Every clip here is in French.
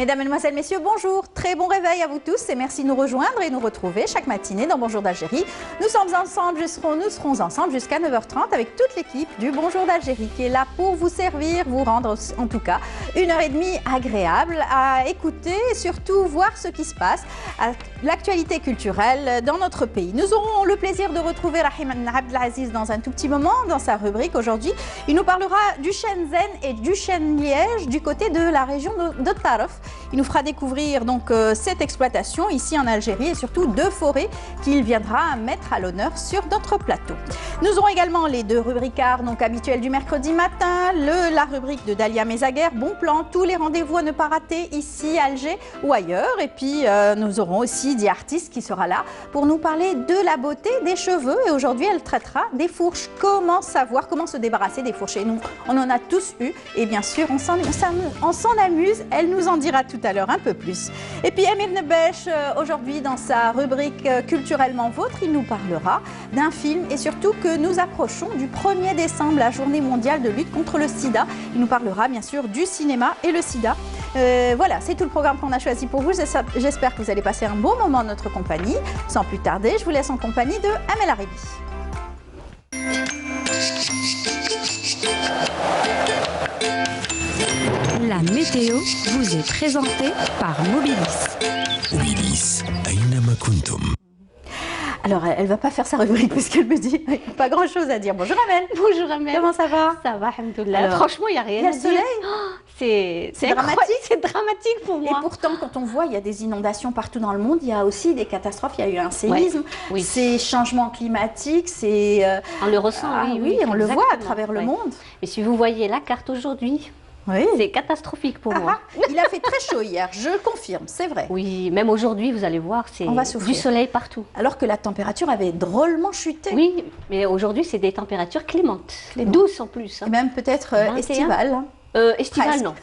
Mesdames, Mesdemoiselles, Messieurs, bonjour. Très bon réveil à vous tous et merci de nous rejoindre et nous retrouver chaque matinée dans Bonjour d'Algérie. Nous serons ensemble jusqu'à 9h30 avec toute l'équipe du Bonjour d'Algérie qui est là pour vous servir, vous rendre en tout cas 1h30 agréable à écouter et surtout voir ce qui se passe, l'actualité culturelle dans notre pays. Nous aurons le plaisir de retrouver Rahim Abdelaziz dans un tout petit moment dans sa rubrique aujourd'hui. Il nous parlera du chêne zen et du chêne liège du côté de la région de Tarf. Il nous fera découvrir donc cette exploitation ici en Algérie et surtout deux forêts qu'il viendra mettre à l'honneur sur notre plateau. Nous aurons également les deux rubricards donc habituels du mercredi matin, la rubrique de Dalia Mezaguer, bon plan, tous les rendez-vous à ne pas rater ici à Alger ou ailleurs. Et puis nous aurons aussi The Artist qui sera là pour nous parler de la beauté des cheveux et aujourd'hui elle traitera des fourches. Comment savoir, comment se débarrasser des fourches? Et nous, on en a tous eu et bien sûr on s'en amuse, elle nous en dira tout à l'heure un peu plus. Et puis Amir Nebesh, aujourd'hui dans sa rubrique Culturellement Vôtre, il nous parlera d'un film et surtout que nous approchons du 1er décembre, la journée mondiale de lutte contre le sida. Il nous parlera bien sûr du cinéma et le sida. Voilà, c'est tout le programme qu'on a choisi pour vous. J'espère que vous allez passer un bon moment en notre compagnie. Sans plus tarder, je vous laisse en compagnie de Amel Aribi. La météo vous est présentée par Mobilis. Mobilis, Aynama Kuntum. Alors, elle ne va pas faire sa rubrique parce qu'elle me dit pas grand-chose à dire. Bonjour Amel. Bonjour Amel. Comment ça va? Ça va, alhamdoulilah. Franchement, il n'y a rien à dire. Il y a le soleil. C'est dramatique. C'est dramatique pour moi. Et pourtant, quand on voit, il y a des inondations partout dans le monde. Il y a aussi des catastrophes. Il y a eu un séisme. Ouais, oui. Ces changements climatiques, c'est... On le ressent, oui, on le voit à travers le monde. Mais si vous voyez la carte aujourd'hui, oui, c'est catastrophique pour moi. Il a fait très chaud hier, je confirme, c'est vrai. Oui, même aujourd'hui, vous allez voir, c'est du soleil partout. Alors que la température avait drôlement chuté. Oui, mais aujourd'hui, c'est des températures clémentes. Douces en plus. Et même peut-être estivales. Estivale, non.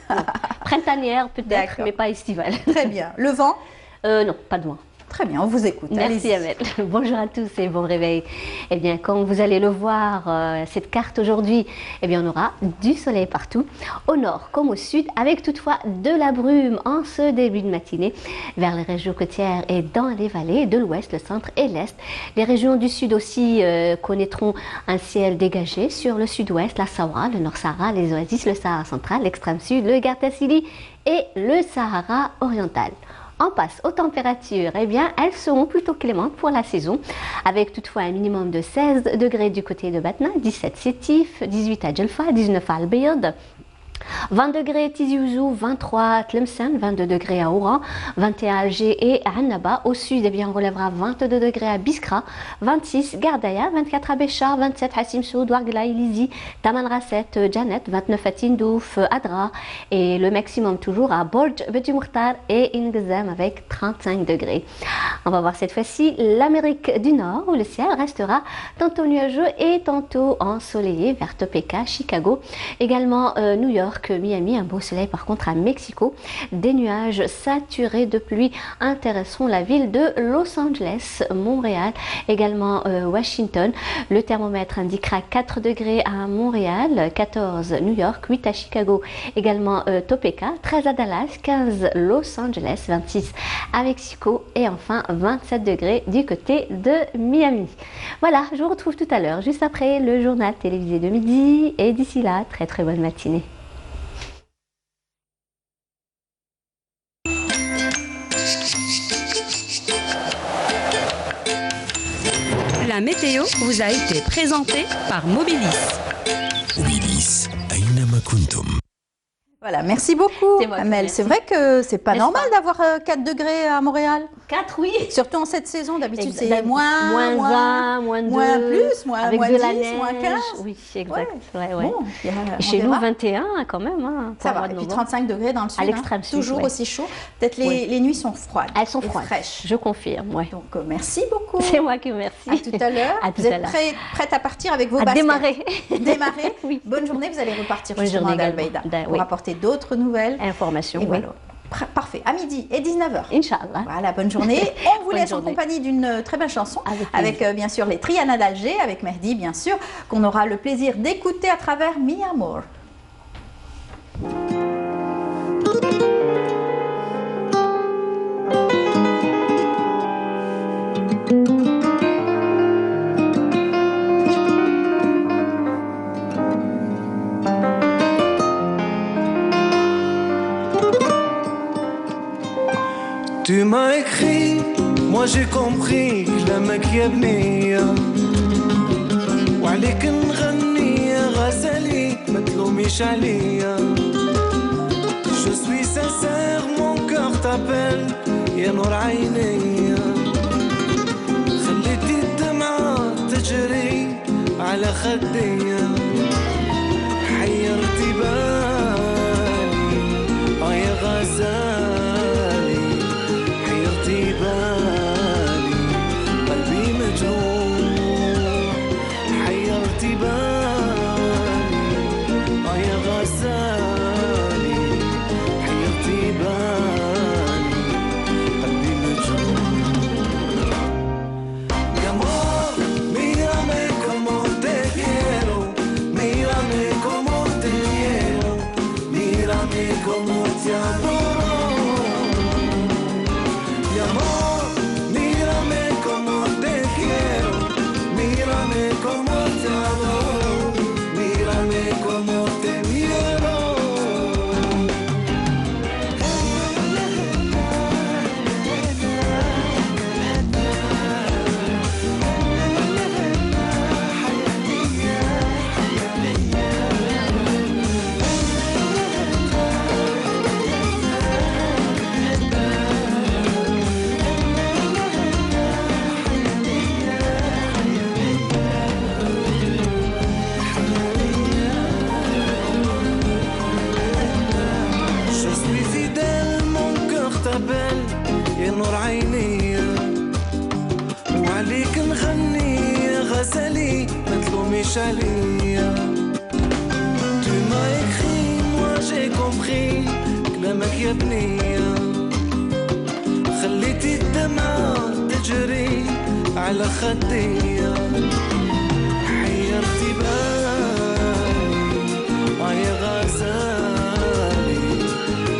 Printanière peut-être, mais pas estivale. Très bien. Le vent? Non, pas de vent. Très bien, on vous écoute. Merci Amel. Bonjour à tous et bon réveil. Eh bien, comme vous allez le voir, cette carte aujourd'hui, eh bien, on aura du soleil partout, au nord comme au sud, avec toutefois de la brume en ce début de matinée, vers les régions côtières et dans les vallées de l'ouest, le centre et l'est. Les régions du sud aussi connaîtront un ciel dégagé sur le sud-ouest, la Sahara, le Nord-Sahara, les oasis, le Sahara central, l'extrême sud, le Gardassili et le Sahara oriental. On passe aux températures, eh bien, elles seront plutôt clémentes pour la saison, avec toutefois un minimum de 16 degrés du côté de Batna, 17 Sétif, 18 à Djelfa, 19 à Al-Bayad, 20 degrés Tizi Ouzou, 23 à Tlemcen, 22 degrés à Oran, 21 à Alger et à Annaba. Au sud, eh bien, on relèvera 22 degrés à Biskra, 26 Gardaya, 24 à Béchar, 27 à Simsoud, Ouargla, Ilizi, Taman Rasset, Janet, 29 à Tindouf, Adra et le maximum toujours à Borj, Beti Mourtar et Ingzam avec 35 degrés. On va voir cette fois-ci l'Amérique du Nord où le ciel restera tantôt nuageux et tantôt ensoleillé vers Topeka, Chicago, également New York, Miami, un beau soleil par contre à Mexico. Des nuages saturés de pluie intéresseront la ville de Los Angeles, Montréal, également Washington. Le thermomètre indiquera 4 degrés à Montréal, 14 New York, 8 à Chicago, également Topeka, 13 à Dallas, 15 Los Angeles, 26 à Mexico et enfin 27 degrés du côté de Miami. Voilà, je vous retrouve tout à l'heure, juste après le journal télévisé de midi et d'ici là, très très bonne matinée. La météo vous a été présentée par Mobilis. Mobilis, Aynama Kuntum. Voilà, merci beaucoup Amel. C'est vrai que c'est pas normal d'avoir 4 degrés à Montréal. 4, oui. Surtout en cette saison, d'habitude c'est moins 1, moins 2, moins plus, moins, avec moins de 10, la neige. moins 15. Oui, exact. Ouais. Bon, chez nous, 21 quand même. Hein, ça va, et puis 35 degrés dans le sud. À l'extrême sud. Toujours aussi chaud. Peut-être les nuits sont froides. Elles sont froides. Fraîches. Je confirme, ouais. Donc merci beaucoup. C'est moi qui vous remercie. À tout à l'heure. Vous êtes prête à partir avec vos baskets? Démarrer. Démarrer. Oui. Bonne journée, vous allez repartir Bonne justement journée d'Al-Beïda pour apporter d'autres nouvelles. Information, voilà. Parfait, à midi et 19h. Inch'Allah. Voilà, bonne journée. On vous laisse en compagnie d'une très belle chanson avec bien sûr les Triana d'Alger, avec Mehdi bien sûr, qu'on aura le plaisir d'écouter à travers Mi Amor. Tu m'as écrit, moi j'ai compris كلامك يا بنية وعليك نغني يا غزالي ما تلوميش عليا. Je suis sincère, mon cœur t'appelle يا نور عينيا. خليتي الدمعة تجري على خديا حيرتي بالي يا غزالي حيرتي بالي قلبي مجروح حيرتي بالي يا غزالي حيرتي بالي قلبي مجروح. Mi amor, mírame como te quiero, mírame como te quiero, mírame como te adoro. Mi amor, mírame como te quiero, mírame como te adoro, mírame como te quiero. Je suis fidèle, mon cœur t'appelle يا نور عينيا وعليك نغني يا غزالي ما تلوميش عليا. Tu m'as écrit, moi j'ai compris كلامك يا بنية. خليتي الدمعة تجري على خديا حيرتي بالي يا غزالي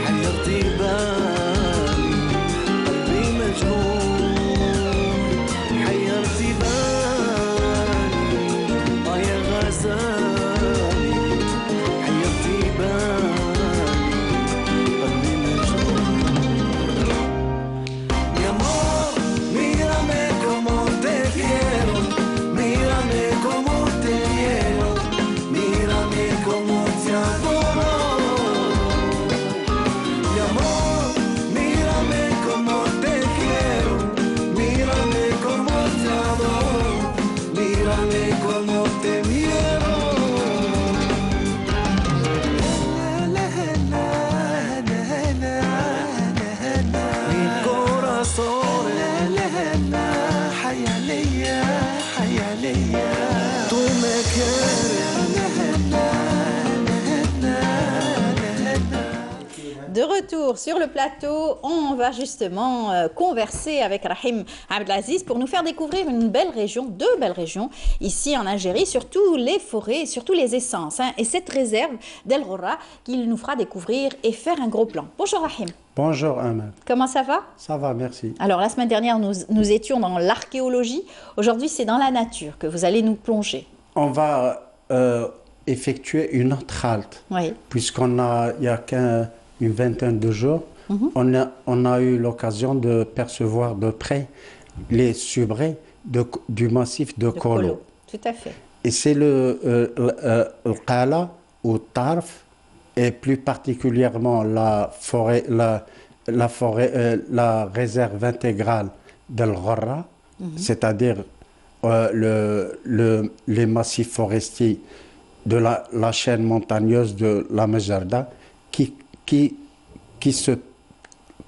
حيرتي بالي قلبي مجنون حيرتي بالي يا غزالي حيرتي بالي قلبي مجنون. Mi amor, mírame como te quiero, mírame como te quiero, mírame como te adoro. Mi amor, mírame como te quiero, mírame como te adoro, mírame como te quiero. Mi corazón حيا ليا حيا ليا tú me De retour sur le plateau, on va justement converser avec Rahim Abdelaziz pour nous faire découvrir une belle région, deux belles régions ici en Algérie, surtout les forêts, surtout les essences, et cette réserve d'El Ghorra qu'il nous fera découvrir et faire un gros plan. Bonjour Rahim. Bonjour Ahmed. Comment ça va? Ça va, merci. Alors la semaine dernière, nous étions dans l'archéologie. Aujourd'hui, c'est dans la nature que vous allez nous plonger. On va effectuer une autre halte. Oui. Puisqu'on a, il y a une vingtaine de jours, on a eu l'occasion de percevoir de près les subrés du massif de Kolo. Tout à fait. Et c'est le Qala ou Tarf, et plus particulièrement la réserve intégrale d'El Ghorra, c'est-à-dire les massifs forestiers de la chaîne montagneuse de la Mejarda qui se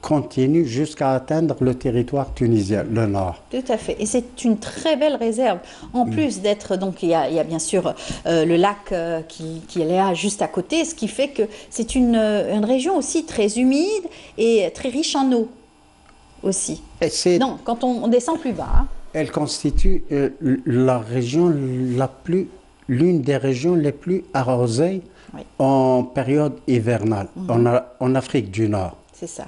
continue jusqu'à atteindre le territoire tunisien, le nord. Tout à fait. Et c'est une très belle réserve. En plus d'être, donc il y a bien sûr le lac qui est là juste à côté, ce qui fait que c'est une région aussi très humide et très riche en eau aussi. Non, quand on descend plus bas. Hein. Elle constitue la région l'une des régions les plus arrosées en période hivernale en Afrique du Nord. C'est ça.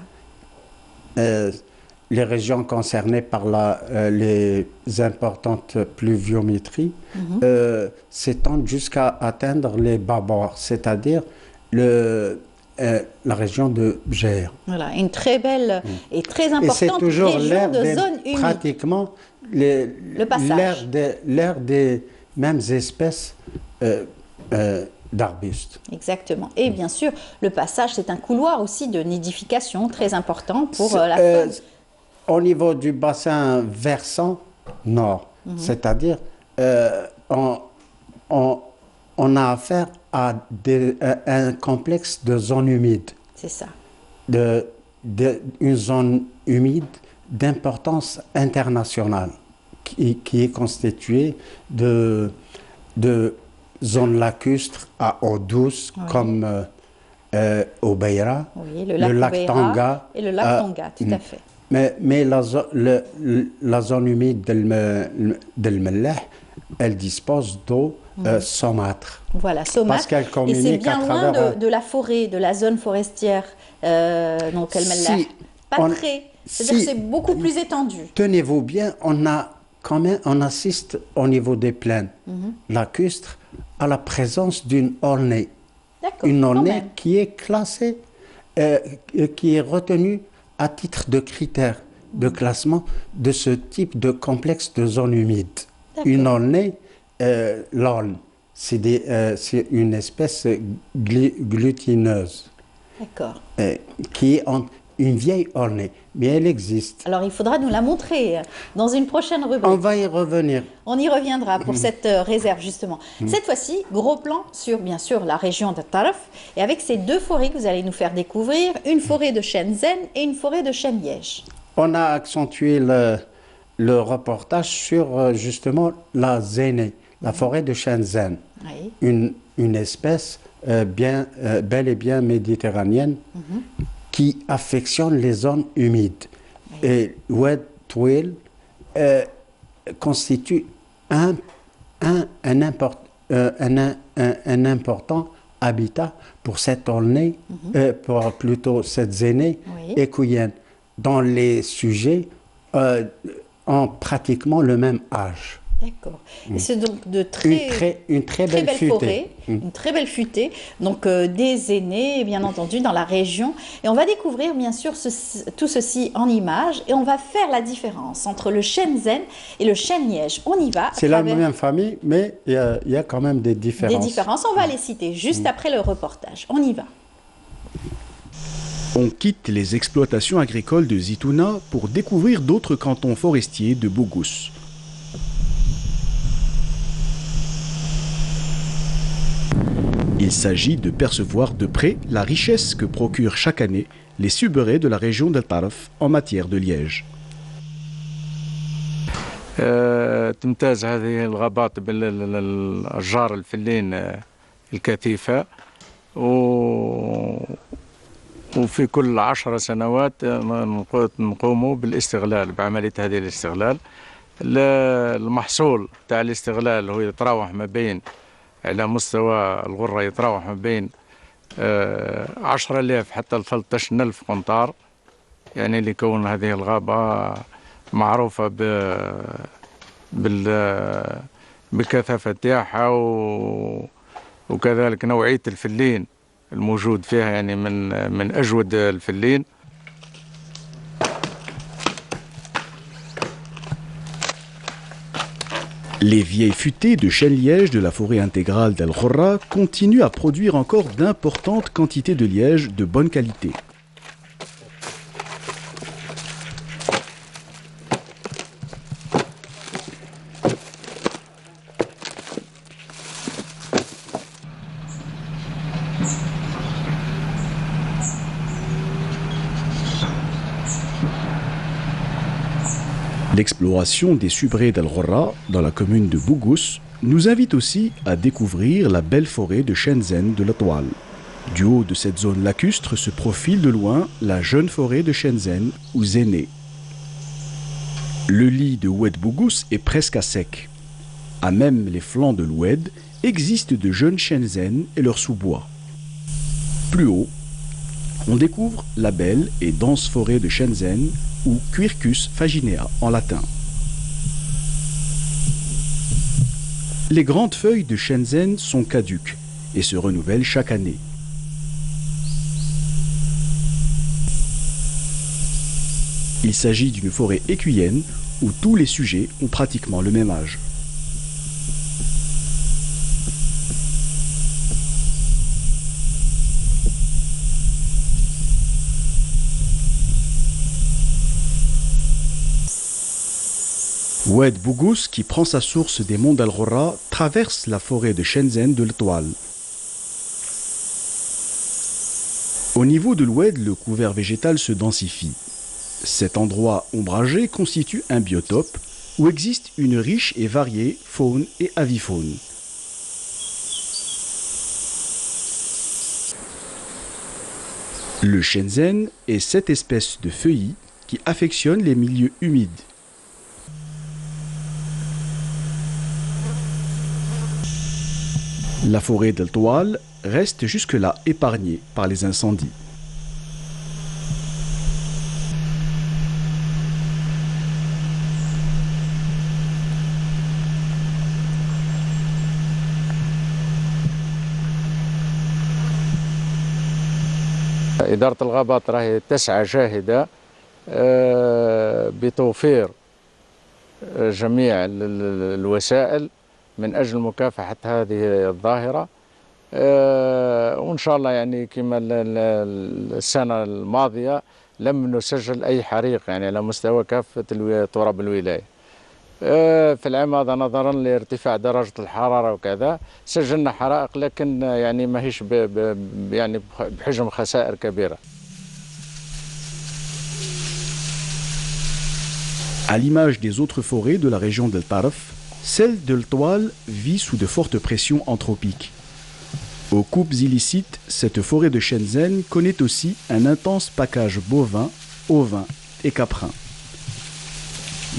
Les régions concernées par les importantes pluviométries s'étendent jusqu'à atteindre les bas bords, c'est-à-dire la région de Bjer. Voilà, une très belle et très Et c'est importante toujours région l'air de des, zone humide. pratiquement Le passage. l'air des mêmes espèces d'arbustes. Exactement. Et bien sûr, le passage, c'est un couloir aussi de nidification très important pour la faune. Au niveau du bassin versant nord, c'est-à-dire on a affaire à un complexe de zones humides, C'est ça. une zone humide d'importance internationale qui est constituée de zones lacustres à eau douce comme au Beira, Oui, le lac Beira Tanga et le lac Tonga, tout à fait. Mais la zone humide d'El Mellah, elle dispose d'eau saumâtre. Voilà, saumâtre. Parce qu'elle Et c'est communique bien à loin travers... de la forêt, de la zone forestière, donc El Mellah. Si Pas on- très. C'est-à-dire si- que c'est beaucoup plus étendu. Tenez-vous bien, on assiste au niveau des plaines lacustres à la présence d'une ornée. D'accord. Une quand ornée même. qui est classée, qui est retenue à titre de critère de classement de ce type de complexe de zone humide. D'accord. Une ornée, l'orne, c'est une espèce glutineuse D'accord. qui est une vieille ornée, mais elle existe. Alors, il faudra nous la montrer dans une prochaine rubrique. On va y revenir. On y reviendra pour cette réserve, justement. Cette fois-ci, gros plan sur, bien sûr, la région de Taraf, et avec ces deux forêts que vous allez nous faire découvrir, une forêt de chêne zen et une forêt de chêne liège. On a accentué le reportage sur justement la zénée, la forêt de chêne zen, Oui. une espèce bel et bien méditerranéenne qui affectionne les zones humides. Et Oued Touil constitue un important habitat pour cette ornée, pour plutôt cette zénée Oui. écuyenne, dont les sujets ont pratiquement le même âge. D'accord. Et c'est donc de Une très belle futée. forêt, une très belle futée, donc des aînés, bien entendu, dans la région. Et on va découvrir, bien sûr, tout ceci en images, et on va faire la différence entre le chêne zen et le chêne liège. On y va. C'est la même famille, mais il y a quand même des différences. Des différences, on va les citer juste après le reportage. On y va. On quitte les exploitations agricoles de Zitouna pour découvrir d'autres cantons forestiers de Bougous. Il s'agit de percevoir de près la richesse que procurent chaque année les suberés de la région d'El Taraf en matière de liège. تمتاز هذه الغابات بالأشجار الفلين الكثيفة وفي كل 10 سنوات نقوم بالاستغلال بعملية هذه الاستغلال. المحصول تاع الاستغلال هو يتراوح ما بين على مستوى الغرة يتراوح ما بين 10,000 حتى ل 13,000 قنطار، يعني اللي يكون هذه الغابة معروفة بالكثافة تاعها وكذلك نوعية الفلين الموجود فيها، يعني من أجود الفلين. Les vieilles futaies de chêne liège de la forêt intégrale d'El Khorra continuent à produire encore d'importantes quantités de liège de bonne qualité. L'exploration des subrés d'El Khorra dans la commune de Bougous nous invite aussi à découvrir la belle forêt de chêne zen de la Toile. Du haut de cette zone lacustre se profile de loin la jeune forêt de chêne zen ou zéné. Le lit de Oued Bougous est presque à sec. À même les flancs de l'Oued existent de jeunes chênes zen et leurs sous-bois. Plus haut, on découvre la belle et dense forêt de chêne zen ou Quercus faginea en latin. Les grandes feuilles de chêne zen sont caduques et se renouvellent chaque année. Il s'agit d'une forêt écuyenne où tous les sujets ont pratiquement le même âge. Oued Bougous, qui prend sa source des monts d'Al-Ghorra, traverse la forêt de Shenzhen de l'Étoile. Au niveau de l'Oued, le couvert végétal se densifie. Cet endroit ombragé constitue un biotope où existe une riche et variée faune et avifaune. Le Shenzhen est cette espèce de feuillis qui affectionne les milieux humides. La forêt d'Al-Toal reste jusque-là épargnée par les incendies. إدارة الغابات راهي تسعى جاهدة بتوفير جميع الوسائل من أجل مكافحة هذه الظاهرة وإن شاء الله يعني كما السنة الماضية لم نسجل أي حريق يعني على مستوى كافة تراب الولاية. في العام هذا نظرا لارتفاع درجة الحرارة وكذا سجلنا حرائق لكن يعني ما هيش يعني بحجم خسائر كبيرة. À l'image des autres forêts de la région d'El Tarf, celle de l'Étoile vit sous de fortes pressions anthropiques. Aux coupes illicites, cette forêt de Shenzhen connaît aussi un intense package bovin, ovin et caprin.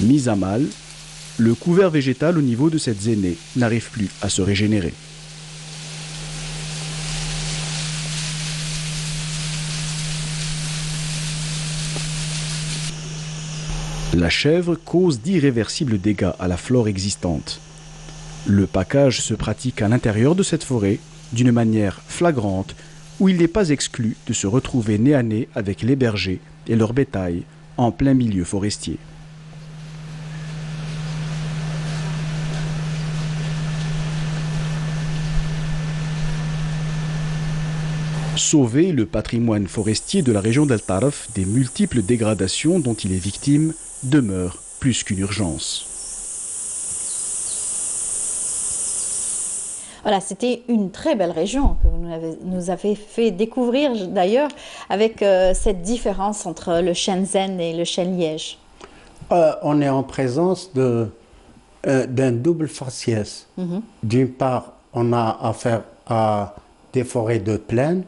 Mis à mal, le couvert végétal au niveau de cette zénée n'arrive plus à se régénérer. La chèvre cause d'irréversibles dégâts à la flore existante. Le package se pratique à l'intérieur de cette forêt d'une manière flagrante où il n'est pas exclu de se retrouver nez à nez avec les bergers et leur bétail en plein milieu forestier. Sauver le patrimoine forestier de la région d'El Tarf des multiples dégradations dont il est victime demeure plus qu'une urgence. Voilà, c'était une très belle région que vous nous avez fait découvrir d'ailleurs avec cette différence entre le Shenzhen et le chêne-liège. On est en présence d'un double faciès. D'une part, on a affaire à des forêts de plaine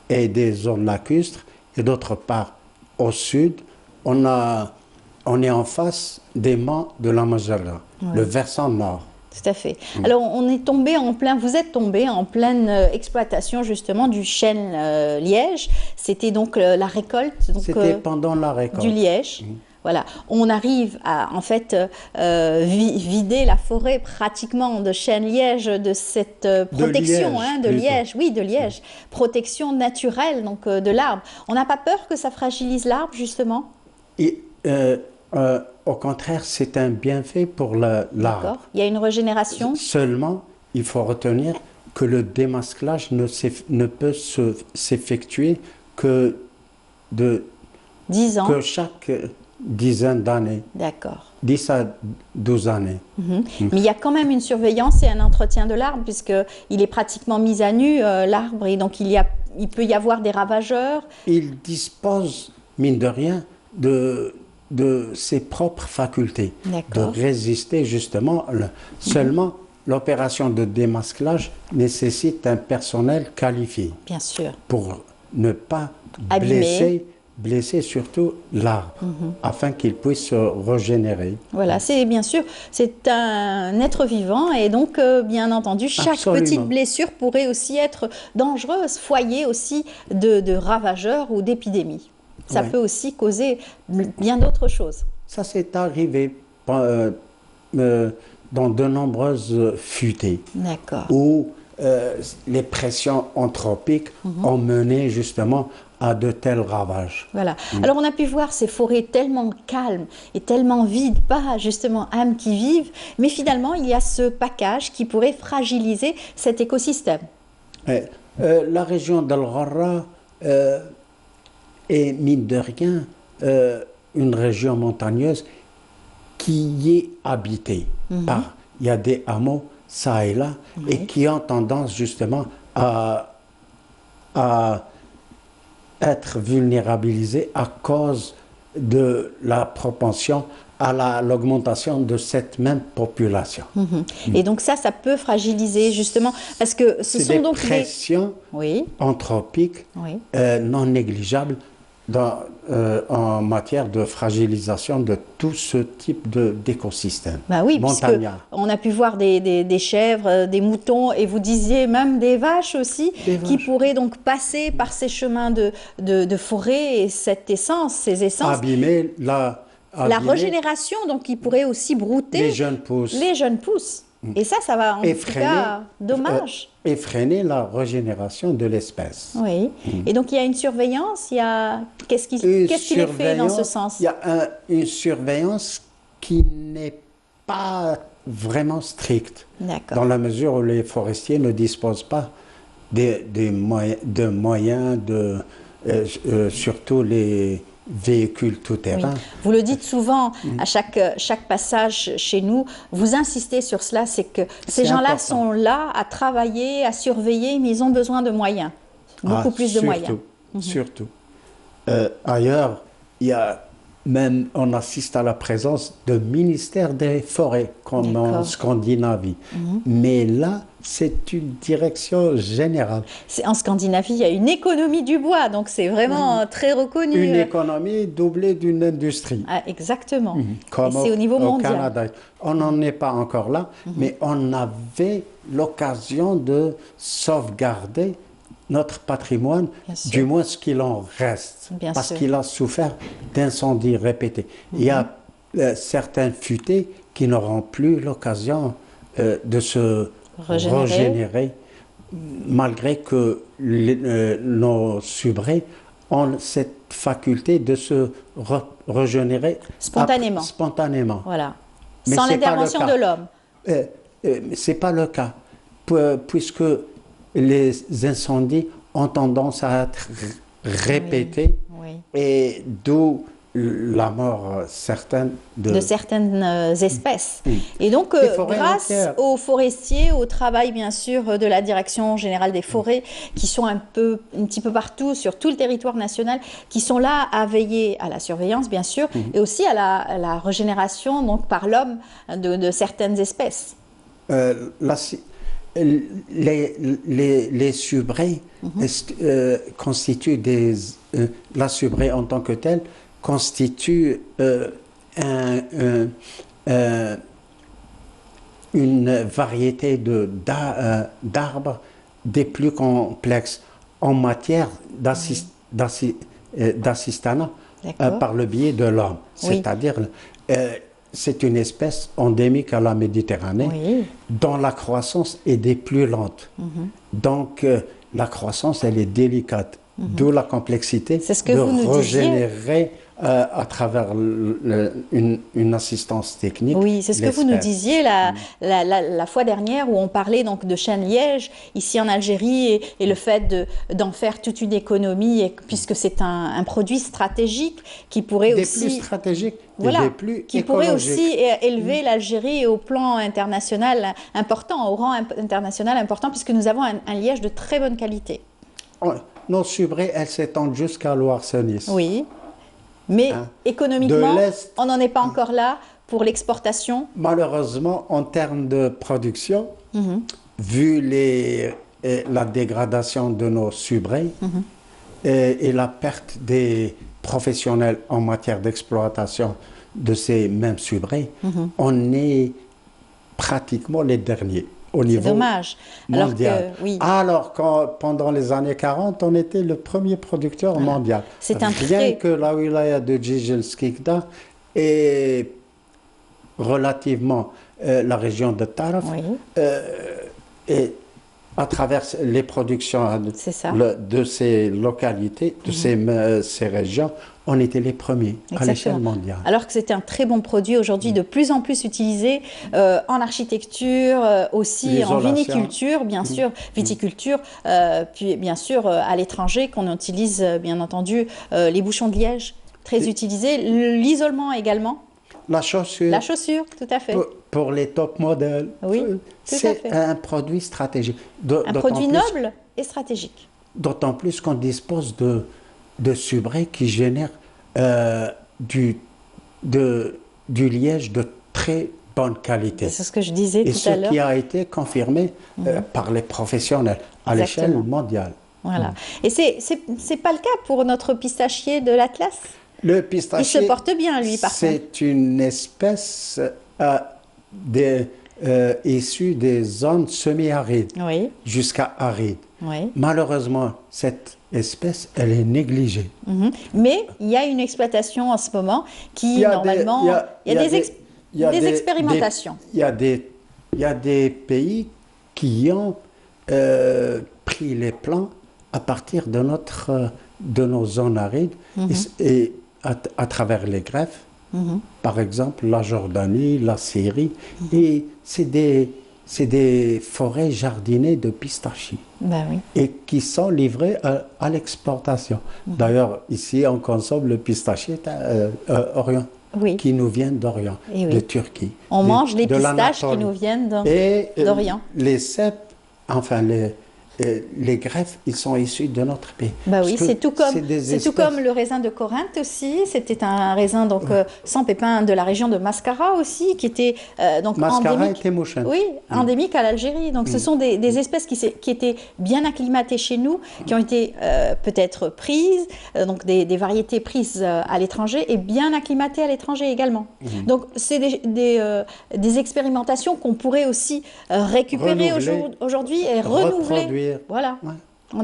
et des zones lacustres, et d'autre part, au sud, on est en face des monts de la Majorra, le versant nord. Tout à fait. Alors, on est tombé en plein, vous êtes tombé en pleine exploitation justement du chêne liège. C'était donc la récolte. C'était pendant la récolte. Du liège. Voilà. On arrive à en fait vider la forêt pratiquement de chêne liège de cette protection de liège. Oui, de liège. Protection naturelle donc de l'arbre. On n'a pas peur que ça fragilise l'arbre justement? Au contraire, c'est un bienfait pour l'arbre. Il y a une régénération. Seulement, il faut retenir que le démasclage ne peut s'effectuer que 10 ans. Que chaque dizaine d'années. D'accord. 10 à 12 années. Mais il y a quand même une surveillance et un entretien de l'arbre puisqu'il est pratiquement mis à nu, l'arbre, et donc il peut y avoir des ravageurs. Il dispose, mine de rien, de ses propres facultés, de résister justement. Seulement, l'opération de démasclage nécessite un personnel qualifié. Bien sûr. Pour ne pas blesser surtout l'arbre, afin qu'il puisse se régénérer. Voilà, c'est bien sûr, c'est un être vivant et donc, bien entendu, chaque petite blessure pourrait aussi être dangereuse, foyer aussi de ravageurs ou d'épidémies. Ça peut aussi causer bien d'autres choses. Ça s'est arrivé dans de nombreuses futaies où les pressions anthropiques ont mené justement à de tels ravages. Voilà. Alors on a pu voir ces forêts tellement calmes et tellement vides, pas justement âmes qui vivent, mais finalement il y a ce package qui pourrait fragiliser cet écosystème. La région d'Al Gharra est, mine de rien, une région montagneuse qui est habitée par, il y a des hameaux, ça et là, et qui ont tendance justement à être vulnérabilisés à cause de la propension à l'augmentation de cette même population. Et donc ça peut fragiliser justement, parce que ce sont des donc pressions anthropiques non négligeables en matière de fragilisation de tout ce type d'écosystème montagnard. On a pu voir des chèvres, des moutons, et vous disiez même des vaches aussi, qui pourraient donc passer par ces chemins de forêt, et cette essence, ces essences. Abîmer la régénération, donc qui pourrait aussi brouter les jeunes pousses. Et ça va en tout cas dommage. Et freiner la régénération de l'espèce. Oui. Et donc il y a une surveillance, qu'est-ce qui est fait dans ce sens? Il y a une surveillance qui n'est pas vraiment stricte. Dans la mesure où les forestiers ne disposent pas de moyens, surtout les véhicules tout-terrain. Oui. Vous le dites souvent à chaque passage chez nous, vous insistez sur cela, c'est que ces gens-là sont là à travailler, à surveiller, mais ils ont besoin de moyens, beaucoup plus de moyens. Surtout. Ailleurs, on assiste à la présence de ministères des forêts, comme en Scandinavie. Mais là, c'est une direction générale. En Scandinavie, il y a une économie du bois, donc c'est vraiment très reconnu. Une économie doublée d'une industrie. Exactement. Comme c'est au niveau mondial. Canada. On n'en est pas encore là, mais on avait l'occasion de sauvegarder notre patrimoine, du moins ce qu'il en reste, parce qu'il a souffert d'incendies répétés. Il y a certains futés qui n'auront plus l'occasion de se régénérer, malgré que nos subrés ont cette faculté de se régénérer spontanément. Voilà. Sans l'intervention de l'homme. Ce n'est pas le cas, puisque les incendies ont tendance à être répétés, et d'où la mort certaine de certaines espèces. Et donc, grâce aux forestiers, au travail bien sûr de la Direction générale des forêts, qui sont un petit peu partout, sur tout le territoire national, qui sont là à veiller à la surveillance bien sûr, et aussi à la régénération donc, par l'homme de certaines espèces. Les subrés constituent la subrée en tant que telle constitue une variété d'arbres des plus complexes en matière d'assistanat par le biais de l'homme. C'est-à-dire, c'est une espèce endémique à la Méditerranée dont la croissance est des plus lentes. Donc, la croissance, elle est délicate. D'où la complexité de régénérer à travers une assistance technique. Oui, c'est ce que vous nous disiez la fois dernière, où on parlait donc de chêne-liège ici en Algérie, et le fait d'en faire toute une économie, puisque c'est un produit stratégique qui pourrait aussi... Des plus stratégiques et des plus qui pourrait aussi élever l'Algérie au plan international important, au rang international important, puisque nous avons un liège de très bonne qualité. Nos subrés, elles s'étendent jusqu'à Loire-Seine-Nice. Oui, mais économiquement, on n'en est pas encore là pour l'exportation. Malheureusement, en termes de production, vu la dégradation de nos subrés et la perte des professionnels en matière d'exploitation de ces mêmes subrés, on est pratiquement les derniers. Au niveau dommage. mondial. Alors que pendant les années 40, on était le premier producteur mondial. C'est un Rien que la wilaya de Djidj-el-Skikda et relativement la région de Taraf est À travers les productions C'est ça. de ces localités, de ces régions, on était les premiers à l'échelle mondiale. Alors que c'était un très bon produit, aujourd'hui de plus en plus utilisé en architecture, aussi en viniculture, bien sûr, viticulture, puis bien sûr à l'étranger qu'on utilise bien entendu les bouchons de liège, très utilisés, l'isolement également. La chaussure. La chaussure, tout à fait. Pour les top modèles. Oui, tout à fait. C'est un produit stratégique. Un produit noble et stratégique. D'autant plus qu'on dispose de subrés qui génèrent du liège de très bonne qualité. C'est ce que je disais tout à l'heure. Et ce qui a été confirmé par les professionnels à l'échelle mondiale. Voilà. Et c'est pas le cas pour notre pistachier de l'Atlas? Le pistachier, il se porte bien, lui, par contre. C'est une espèce issue des zones semi-arides jusqu'à arides. Oui. Malheureusement, cette espèce, elle est négligée. Mais il y a une exploitation en ce moment qui, normalement... Il y a des expérimentations. Il y a des pays qui ont pris les plans à partir de nos zones arides et à travers les greffes, par exemple la Jordanie, la Syrie, et c'est des forêts jardinées de pistachiers et qui sont livrées à l'exportation. D'ailleurs, ici, on consomme le pistachier orient, qui nous vient d'Orient, de Turquie. On mange les pistaches qui nous viennent d'Orient. Les cèpes, enfin les greffes, ils sont issus de notre pays. Oui, c'est tout comme le raisin de Corinthe aussi. C'était un raisin donc sans pépins de la région de Mascara aussi, qui était donc endémique. Endémique à l'Algérie. Donc ce sont des espèces qui étaient bien acclimatées chez nous, qui ont été peut-être prises, donc des variétés prises à l'étranger et bien acclimatées à l'étranger également. Donc c'est des expérimentations qu'on pourrait aussi récupérer aujourd'hui et renouveler. Voilà.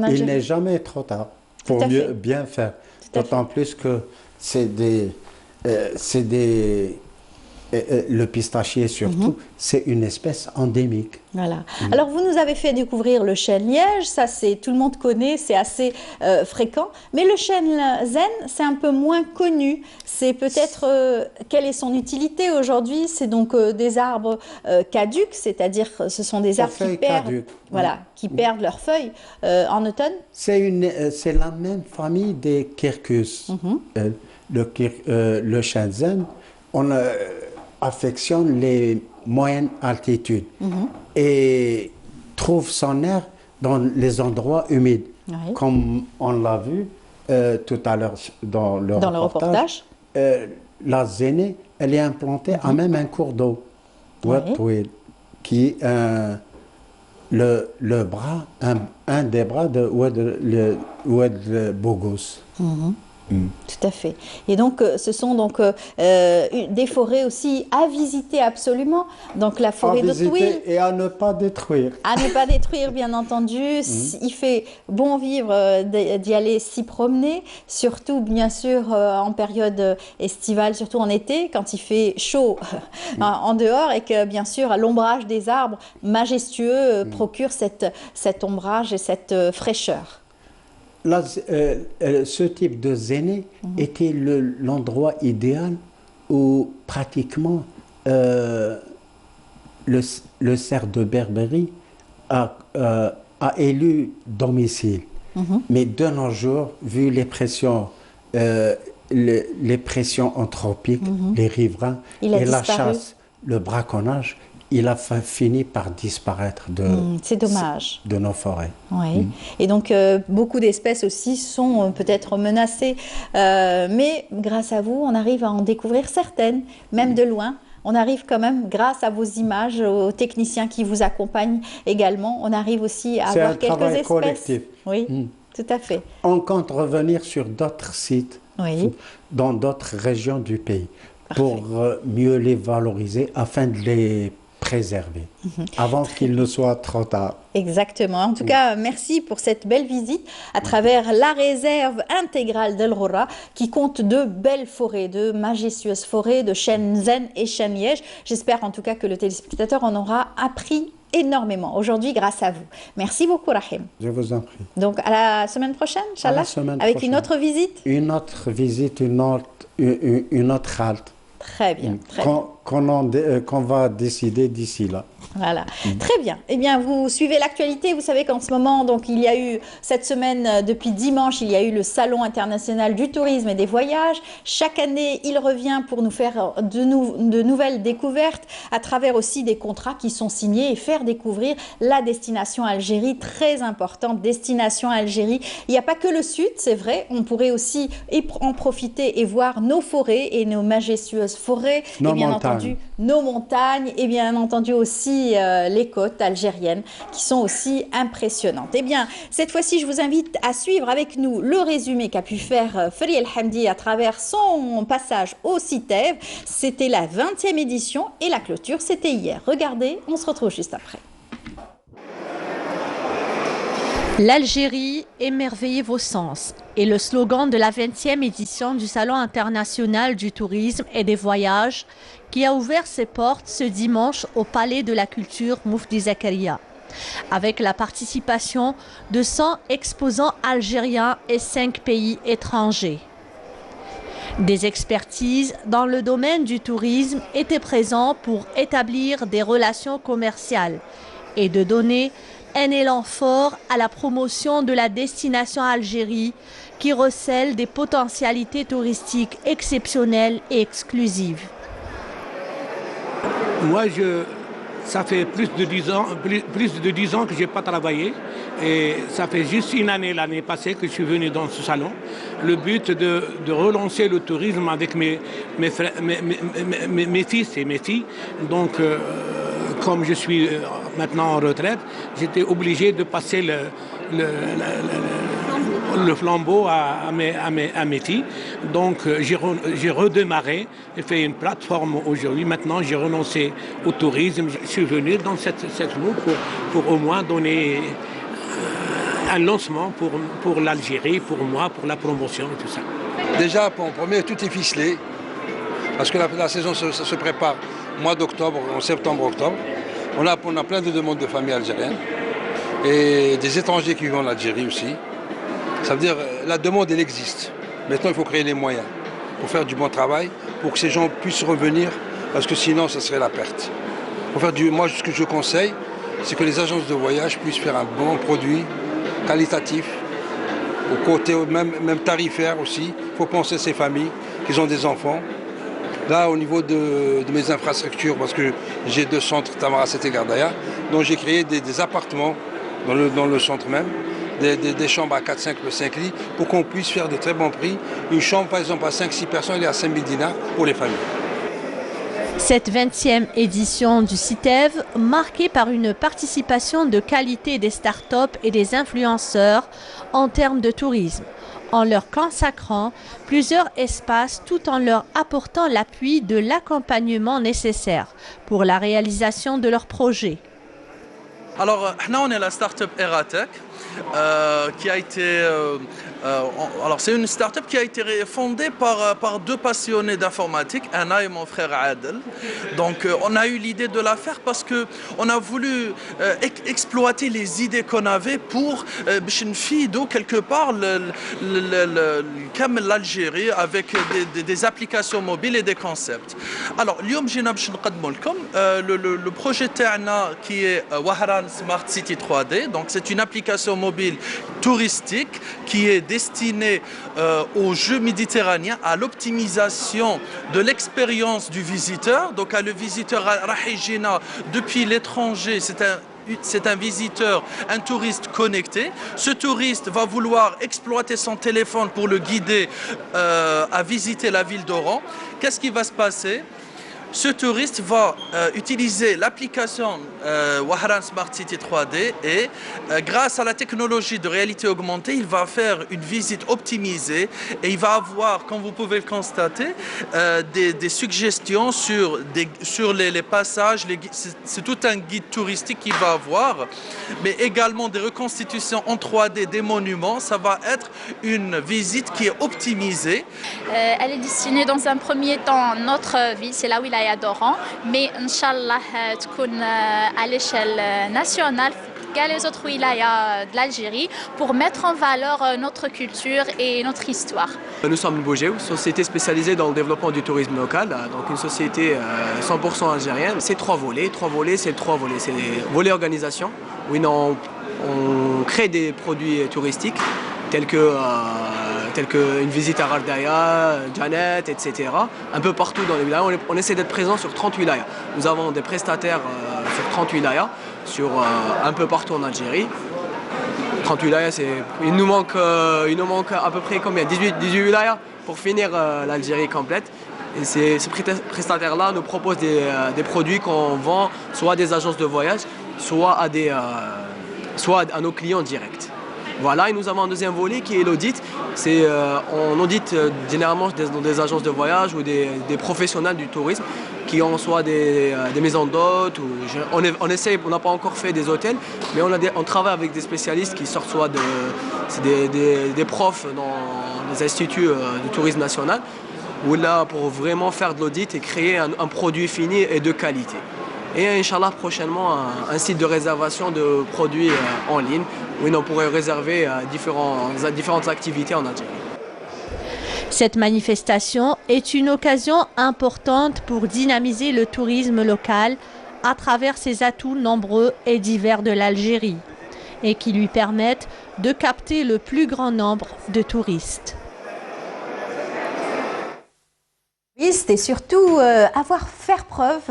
Il n'est jamais trop tard pour bien faire. D'autant plus que le pistachier surtout, c'est une espèce endémique. Voilà. Alors vous nous avez fait découvrir le chêne liège, ça tout le monde connaît, c'est assez fréquent. Mais le chêne zen, c'est un peu moins connu. C'est peut-être quelle est son utilité aujourd'hui? C'est donc des arbres caducs, c'est-à-dire ce sont des arbres qui perdent leurs feuilles en automne. C'est la même famille des quercus. Le chêne zen, on affectionne les moyennes altitudes et trouve son air dans les endroits humides. Comme on l'a vu tout à l'heure dans le reportage. La zénée, elle est implantée à même un cours d'eau, qui est un des bras de Oued Bogos. Tout à fait. Et donc, ce sont donc des forêts aussi à visiter absolument. Donc, la forêt de Touil. Et à ne pas détruire. À ne pas détruire, bien entendu. Il fait bon vivre d'y aller s'y promener, surtout, bien sûr, en période estivale, surtout en été, quand il fait chaud en dehors et que, bien sûr, l'ombrage des arbres majestueux procure cet ombrage et cette fraîcheur. Ce type de zénée était l'endroit idéal où pratiquement le cerf de Berbérie a élu domicile. Mais de nos jours, vu les pressions anthropiques, les riverains et la chasse, le braconnage, il a fini par disparaître c'est dommage. De nos forêts. Oui. Et donc, beaucoup d'espèces aussi sont peut-être menacées. Mais grâce à vous, on arrive à en découvrir certaines, même de loin. On arrive quand même, grâce à vos images, aux techniciens qui vous accompagnent également, on arrive aussi à avoir quelques espèces. Collectif. Oui, tout à fait. On compte revenir sur d'autres sites, dans d'autres régions du pays, pour mieux les valoriser, afin de les préserver, avant qu'il ne soit trop tard. Exactement. En tout cas, merci pour cette belle visite à travers la réserve intégrale d'El Ghorra, qui compte de belles forêts, de majestueuses forêts, de chênes zen et chênes liège. J'espère en tout cas que le téléspectateur en aura appris énormément aujourd'hui grâce à vous. Merci beaucoup, Rahim. Je vous en prie. Donc, à la semaine prochaine, Inch'Allah, avec une autre visite. Une autre visite, une autre halte. Très bien. Très bien. Qu'on va décider d'ici là. Voilà, très bien. Eh bien, vous suivez l'actualité. Vous savez qu'en ce moment, donc, il y a eu cette semaine, depuis dimanche, il y a eu le Salon international du tourisme et des voyages. Chaque année, il revient pour nous faire de nouvelles découvertes à travers aussi des contrats qui sont signés et faire découvrir la destination Algérie, très importante destination Algérie. Il n'y a pas que le sud, c'est vrai. On pourrait aussi en profiter et voir nos forêts et nos majestueuses forêts. Nos et bien montagnes. entendu, nos montagnes et bien entendu aussi les côtes algériennes qui sont aussi impressionnantes. Eh bien, cette fois-ci, je vous invite à suivre avec nous le résumé qu'a pu faire Feri El Hamdi à travers son passage au CITEV. C'était la 20e édition et la clôture, c'était hier. Regardez, on se retrouve juste après. L'Algérie, émerveillez vos sens est le slogan de la 20e édition du Salon international du tourisme et des voyages qui a ouvert ses portes ce dimanche au Palais de la Culture Moufdi Zakaria, avec la participation de 100 exposants algériens et 5 pays étrangers. Des expertises dans le domaine du tourisme étaient présentes pour établir des relations commerciales et de donner un élan fort à la promotion de la destination Algérie qui recèle des potentialités touristiques exceptionnelles et exclusives. Moi, ça fait plus de 10 ans que je n'ai pas travaillé et ça fait juste une année, l'année passée, que je suis venu dans ce salon. Le but de relancer le tourisme avec mes fils et mes filles. Donc, comme je suis maintenant en retraite, j'étais obligé de passer le flambeau à mes filles. Donc j'ai redémarré, j'ai fait une plateforme aujourd'hui. Maintenant j'ai renoncé au tourisme. Je suis venu dans cette journée pour au moins donner un lancement pour l'Algérie, pour moi, pour la promotion et tout ça. Déjà, en premier, tout est ficelé. Parce que la saison se prépare au mois d'octobre, en septembre-octobre. On a plein de demandes de familles algériennes et des étrangers qui vivent en Algérie aussi. Ça veut dire la demande, elle existe. Maintenant, il faut créer les moyens pour faire du bon travail, pour que ces gens puissent revenir, parce que sinon, ça serait la perte. Moi, ce que je conseille, c'est que les agences de voyage puissent faire un bon produit qualitatif, au côté même tarifaire aussi. Il faut penser à ces familles qui ont des enfants. Là, au niveau de mes infrastructures, parce que j'ai 2 centres, Tamaras et Gardaya, donc j'ai créé des appartements dans le centre même, des chambres à 4, 5 lits, pour qu'on puisse faire de très bons prix. Une chambre, par exemple, à 5-6 personnes, elle est à 5 000 dinars pour les familles. Cette 20e édition du CITEV, marquée par une participation de qualité des startups et des influenceurs en termes de tourisme, en leur consacrant plusieurs espaces tout en leur apportant l'appui de l'accompagnement nécessaire pour la réalisation de leurs projets. Alors, on est la start-up Eratech qui a été... alors, c'est une start-up qui a été fondée par 2 passionnés d'informatique, Anna et mon frère Adel. Donc, on a eu l'idée de la faire parce qu'on a voulu exploiter les idées qu'on avait pour quelque part l'Algérie avec des applications mobiles et des concepts. Alors, le projet TANA qui est Wahran Smart City 3D, donc c'est une application mobile touristique qui est destinée aux Jeux méditerranéens, à l'optimisation de l'expérience du visiteur. Donc à le visiteur Rahijina depuis l'étranger, c'est un visiteur, un touriste connecté. Ce touriste va vouloir exploiter son téléphone pour le guider à visiter la ville d'Oran. Qu'est-ce qui va se passer ? Ce touriste va utiliser l'application Wahran Smart City 3D et grâce à la technologie de réalité augmentée, il va faire une visite optimisée et il va avoir, comme vous pouvez le constater, des suggestions sur les passages. C'est tout un guide touristique qu'il va avoir, mais également des reconstitutions en 3D des monuments. Ça va être une visite qui est optimisée. Elle est destinée dans un premier temps à notre ville, c'est là où il a ولاية d'Oran, mais Inch'Allah تكون à l'échelle nationale qu'à les autres wilayas de l'Algérie pour mettre en valeur notre culture et notre histoire. Nous sommes Bogeu, société spécialisée dans le développement du tourisme local, donc une société 100% algérienne. C'est trois volets, c'est les volets organisation, où on crée des produits touristiques tels que une visite à Rardaya, Janet, etc. Un peu partout dans les wilayas. On essaie d'être présent sur 30 wilayas. Nous avons des prestataires sur 30 wilayas, un peu partout en Algérie. 30 wilayas, il nous manque à peu près combien 18 wilayas pour finir l'Algérie complète. Et ces prestataires-là nous proposent des produits qu'on vend soit à des agences de voyage, soit à nos clients directs. Voilà, et nous avons un deuxième volet qui est l'audit. On audite généralement dans des agences de voyage ou des professionnels du tourisme qui ont soit des maisons d'hôtes. On n'a pas encore fait des hôtels, mais on travaille avec des spécialistes qui sortent soit des profs dans les instituts du tourisme national, ou là pour vraiment faire de l'audit et créer un produit fini et de qualité. Et Inch'Allah prochainement un site de réservation de produits en ligne où on pourrait réserver différentes activités en Algérie. Cette manifestation est une occasion importante pour dynamiser le tourisme local à travers ses atouts nombreux et divers de l'Algérie et qui lui permettent de capter le plus grand nombre de touristes. Et surtout faire preuve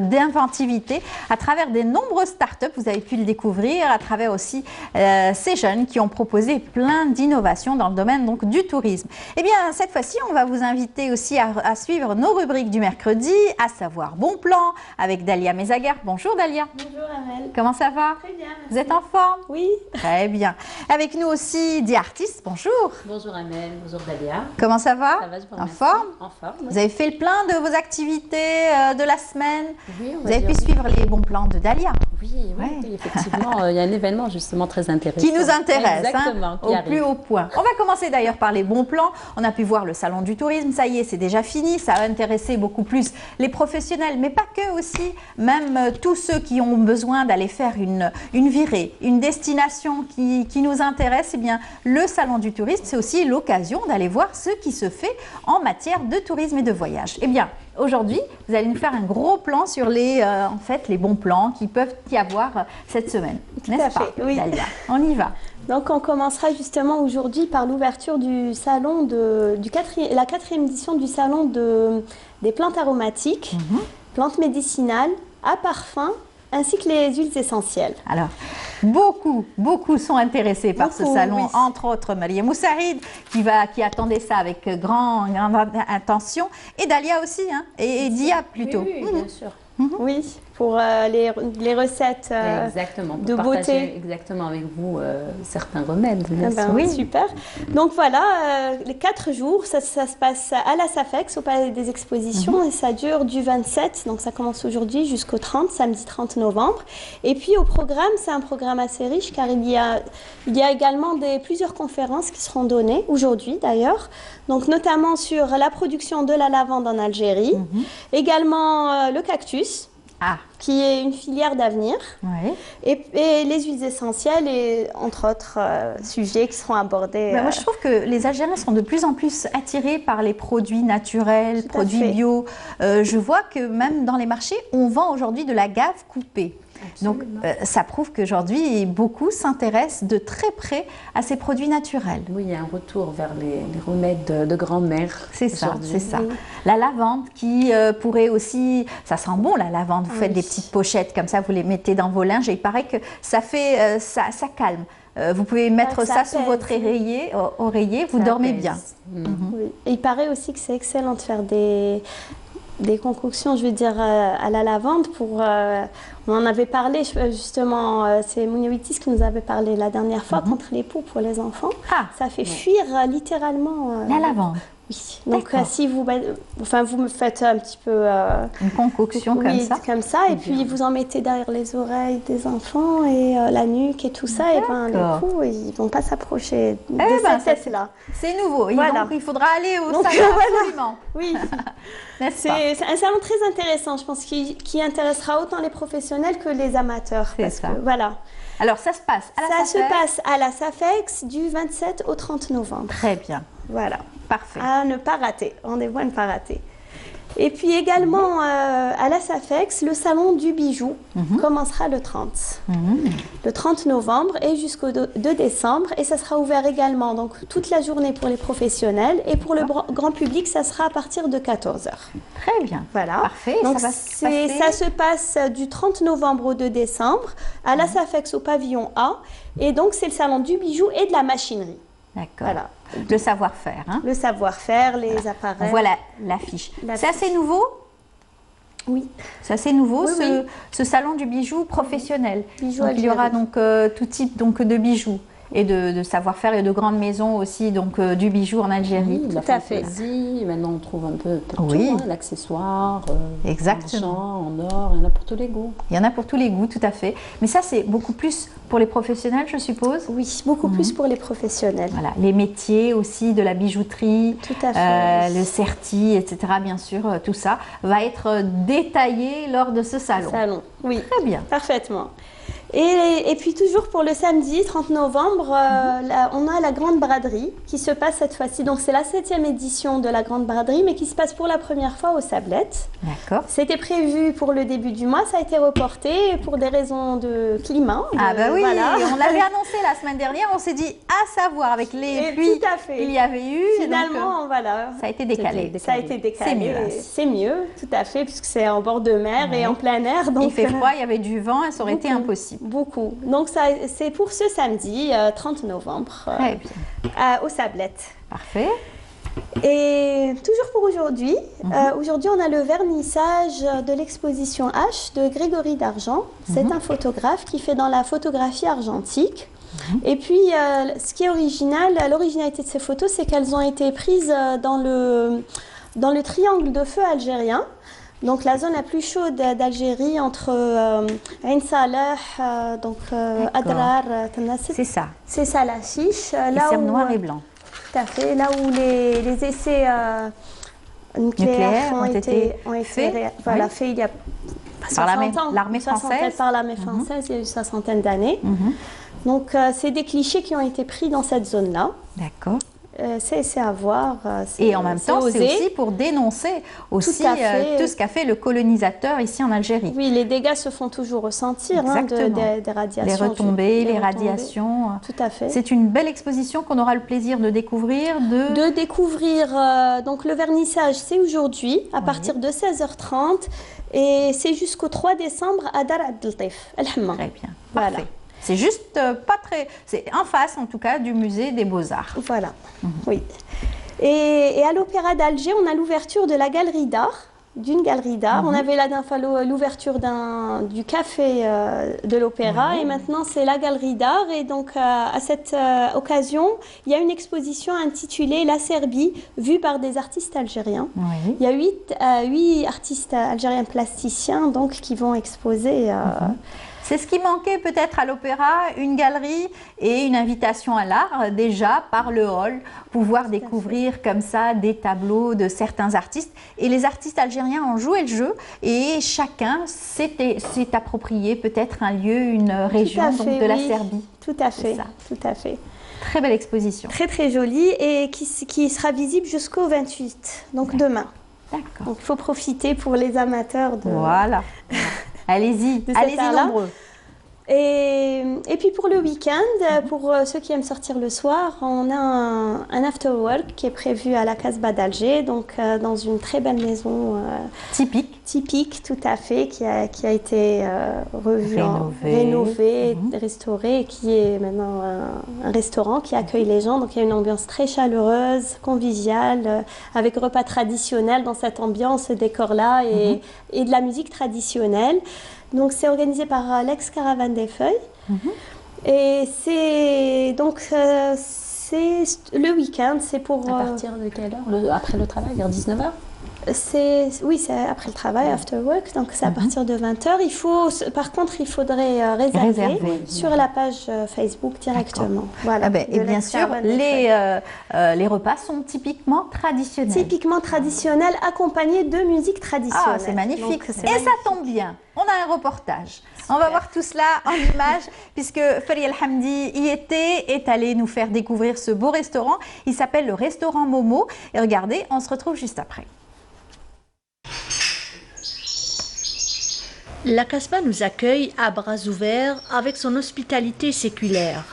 d'inventivité à travers des nombreuses startups. Vous avez pu le découvrir à travers aussi ces jeunes qui ont proposé plein d'innovations dans le domaine donc, du tourisme. Eh bien, cette fois-ci, on va vous inviter aussi à suivre nos rubriques du mercredi, à savoir Bon Plan avec Dalia Mezaguer. Bonjour Dalia. Bonjour Amel. Comment ça va? Très bien. Merci. Vous êtes en forme? Oui. Très bien. Avec nous aussi The Artist. Bonjour. Bonjour Amel. Bonjour Dalia. Comment ça va? Ça va, je vous En remercie. forme? En forme. Vous avez fait le plein de vos activités de la semaine. Oui, vous avez pu suivre les bons plans de Dalia. Oui, effectivement, il y a un événement justement très intéressant. Qui nous intéresse, exactement, au plus haut point. On va commencer d'ailleurs par les bons plans. On a pu voir le salon du tourisme, ça y est, c'est déjà fini. Ça a intéressé beaucoup plus les professionnels, mais pas que aussi, même tous ceux qui ont besoin d'aller faire une virée, une destination qui nous intéresse. Eh bien, le salon du tourisme, c'est aussi l'occasion d'aller voir ce qui se fait en matière de tourisme et de voyage. Eh bien, aujourd'hui, vous allez nous faire un gros plan sur les bons plans qui peuvent y avoir cette semaine. N'est-ce pas, Dalia? On y va. Donc, on commencera justement aujourd'hui par l'ouverture du salon la 4e édition du salon des plantes aromatiques, plantes médicinales, à parfum, ainsi que les huiles essentielles. Alors, beaucoup sont intéressés par ce salon, entre autres Maria Moussarid qui attendait ça avec grande attention, et Dalia aussi, hein, et Dia plutôt. Oui, bien sûr. Oui, pour les recettes de beauté. Exactement avec vous certains remèdes. Bien sûr. Oui, super. Donc voilà, les 4 jours, ça se passe à la SAFEX, au Palais des Expositions, et ça dure du 27, donc ça commence aujourd'hui jusqu'au 30, samedi 30 novembre. Et puis au programme, c'est un programme assez riche car il y a également plusieurs conférences qui seront données aujourd'hui d'ailleurs, donc notamment sur la production de la lavande en Algérie, également le cactus. Qui est une filière d'avenir, et les huiles essentielles et entre autres sujets qui seront abordés. Moi, je trouve que les Algériens sont de plus en plus attirés par les produits naturels, produits bio. Je vois que même dans les marchés, on vend aujourd'hui de la gave coupée. Absolument. Donc, ça prouve qu'aujourd'hui, beaucoup s'intéressent de très près à ces produits naturels. Oui, il y a un retour vers les remèdes de grand-mère. C'est ça, c'est ça. Oui. La lavande qui pourrait aussi... Ça sent bon, la lavande. Vous faites des petites pochettes comme ça, vous les mettez dans vos linges et il paraît que ça fait... ça calme. Vous pouvez mettre ça sous votre oreiller, vous dormez bien. Oui. Et il paraît aussi que c'est excellent de faire des concoctions, je veux dire, à la lavande pour... on en avait parlé justement, c'est Mouniouitis qui nous avait parlé la dernière fois contre les poux pour les enfants. Ça fait fuir littéralement... la lavande. Oui. Donc si vous me faites un petit peu une concoction comme ça, et puis vous en mettez derrière les oreilles des enfants et la nuque et tout ça, et ben les coups ils vont pas s'approcher de cette tête-là. C'est nouveau. Voilà. Donc il faudra aller au salon absolument. Oui. N'est-ce pas? C'est un salon très intéressant, je pense, qui intéressera autant les professionnels que les amateurs. C'est ça. Voilà. Alors ça se passe à la SAFEX. Ça se passe à la SAFEX du 27 au 30 novembre. Très bien. Voilà. Parfait. À ne pas rater. Rendez-vous à ne pas rater. Et puis également à la SAFEX, le salon du bijou commencera le 30. Le 30 novembre et jusqu'au 2 décembre. Et ça sera ouvert également donc toute la journée pour les professionnels. Et pour le grand public, ça sera à partir de 14h. Très bien. Voilà. Parfait. Donc ça se passe du 30 novembre au 2 décembre à la SAFEX au pavillon A. Et donc c'est le salon du bijou et de la machinerie. D'accord. Voilà. Le savoir-faire. Hein. Le savoir-faire, les appareils. On voit l'affiche. C'est assez nouveau? Oui. C'est assez nouveau, oui, ce salon du bijou professionnel. Bijou donc, il y aura donc tout type de bijoux et de savoir-faire et de grandes maisons aussi, donc du bijou en Algérie. Oui, tout à fait. Maintenant, on trouve un peu tout, l'accessoire, exactement, en or, il y en a pour tous les goûts. Il y en a pour tous les goûts, tout à fait. Mais ça, c'est beaucoup plus pour les professionnels, je suppose? Oui, beaucoup plus pour les professionnels. Voilà, les métiers aussi de la bijouterie, tout à fait, le serti, etc. Bien sûr, tout ça va être détaillé lors de ce salon. Oui. Très bien. Parfaitement. Et puis toujours pour le samedi 30 novembre, on a la Grande Braderie qui se passe cette fois-ci. Donc c'est la 7e édition de la Grande Braderie, mais qui se passe pour la première fois aux Sablettes. D'accord. C'était prévu pour le début du mois, ça a été reporté pour des raisons de climat. Ah bah oui, on l'avait annoncé la semaine dernière, on s'est dit à savoir avec les pluies qu'il y avait eu. Finalement, donc, voilà. Ça a été décalé. Ça a été décalé. C'est mieux. C'est mieux, tout à fait, puisque c'est en bord de mer et en plein air. Donc, il fait froid, il y avait du vent et ça aurait été impossible. Beaucoup. Donc c'est pour ce samedi 30 novembre aux Sablettes. Parfait. Et toujours pour aujourd'hui, aujourd'hui on a le vernissage de l'exposition H de Grégory Dargent. C'est un photographe qui fait dans la photographie argentique. Et puis ce qui est original, l'originalité de ces photos, c'est qu'elles ont été prises dans le triangle de feu algérien. Donc la zone la plus chaude d'Algérie entre Ain Salah, Adrar, Tanassib. C'est ça. C'est ça la chiche. Là où noir et blanc. Tout à fait. Là où les essais nucléaires ont été faits il y a 60 ans. L'armée française. Par l'armée française, il y a eu une soixantaine d'années. Donc c'est des clichés qui ont été pris dans cette zone-là. D'accord. C'est à voir. Et en même temps, c'est aussi pour dénoncer aussi tout ce qu'a fait le colonisateur ici en Algérie. Oui, les dégâts se font toujours ressentir des radiations. Les retombées, les radiations. Tout à fait. C'est une belle exposition qu'on aura le plaisir de découvrir. De découvrir, donc le vernissage, c'est aujourd'hui, à partir de 16h30. Et c'est jusqu'au 3 décembre à Dar Abdeltif, Al-Hamma. Très bien, parfait. C'est juste pas très... C'est en face, en tout cas, du musée des Beaux-Arts. Voilà, oui. Et à l'Opéra d'Alger, on a l'ouverture de la galerie d'art, d'une galerie d'art. On avait la dernière fois l'ouverture du café de l'Opéra et maintenant c'est la galerie d'art. Et donc à cette occasion, il y a une exposition intitulée La Serbie, vue par des artistes algériens. Il y a 8 artistes algériens plasticiens donc, qui vont exposer... C'est ce qui manquait peut-être à l'opéra, une galerie et une invitation à l'art, déjà par le hall, pouvoir découvrir comme ça des tableaux de certains artistes. Et les artistes algériens ont joué le jeu et chacun s'est approprié peut-être un lieu, une région donc de la Serbie. Tout à fait, tout à fait. Très belle exposition. Très très jolie et qui sera visible jusqu'au 28, donc demain. D'accord. Donc il faut profiter pour les amateurs de... Voilà. Allez-y, allez-y nombreux. Et puis pour le week-end, pour ceux qui aiment sortir le soir, on a un after-work qui est prévu à la Casbah d'Alger, donc dans une très belle maison typique. Typique, tout à fait, qui a été rénovée, restaurée, et qui est maintenant un restaurant qui accueille les gens. Donc il y a une ambiance très chaleureuse, conviviale, avec repas traditionnels dans cette ambiance, ce décor-là, et de la musique traditionnelle. Donc c'est organisé par l'ex-caravane des Feuilles. Et c'est donc C'est le week-end, c'est pour... À partir de quelle heure? Après le travail, vers 19h? Oui, c'est après le travail, after work, donc c'est à partir de 20h. Par contre, il faudrait réserver sur la page Facebook directement. Voilà, et bien sûr, les repas sont typiquement traditionnels. Typiquement traditionnels, accompagnés de musique traditionnelle. Ah, c'est magnifique. Et ça tombe bien, on a un reportage. On va voir tout cela en images, puisque Faria Hamdi y était, est allé nous faire découvrir ce beau restaurant. Il s'appelle le restaurant Momo. Et regardez, on se retrouve juste après. La Casbah nous accueille à bras ouverts avec son hospitalité séculaire.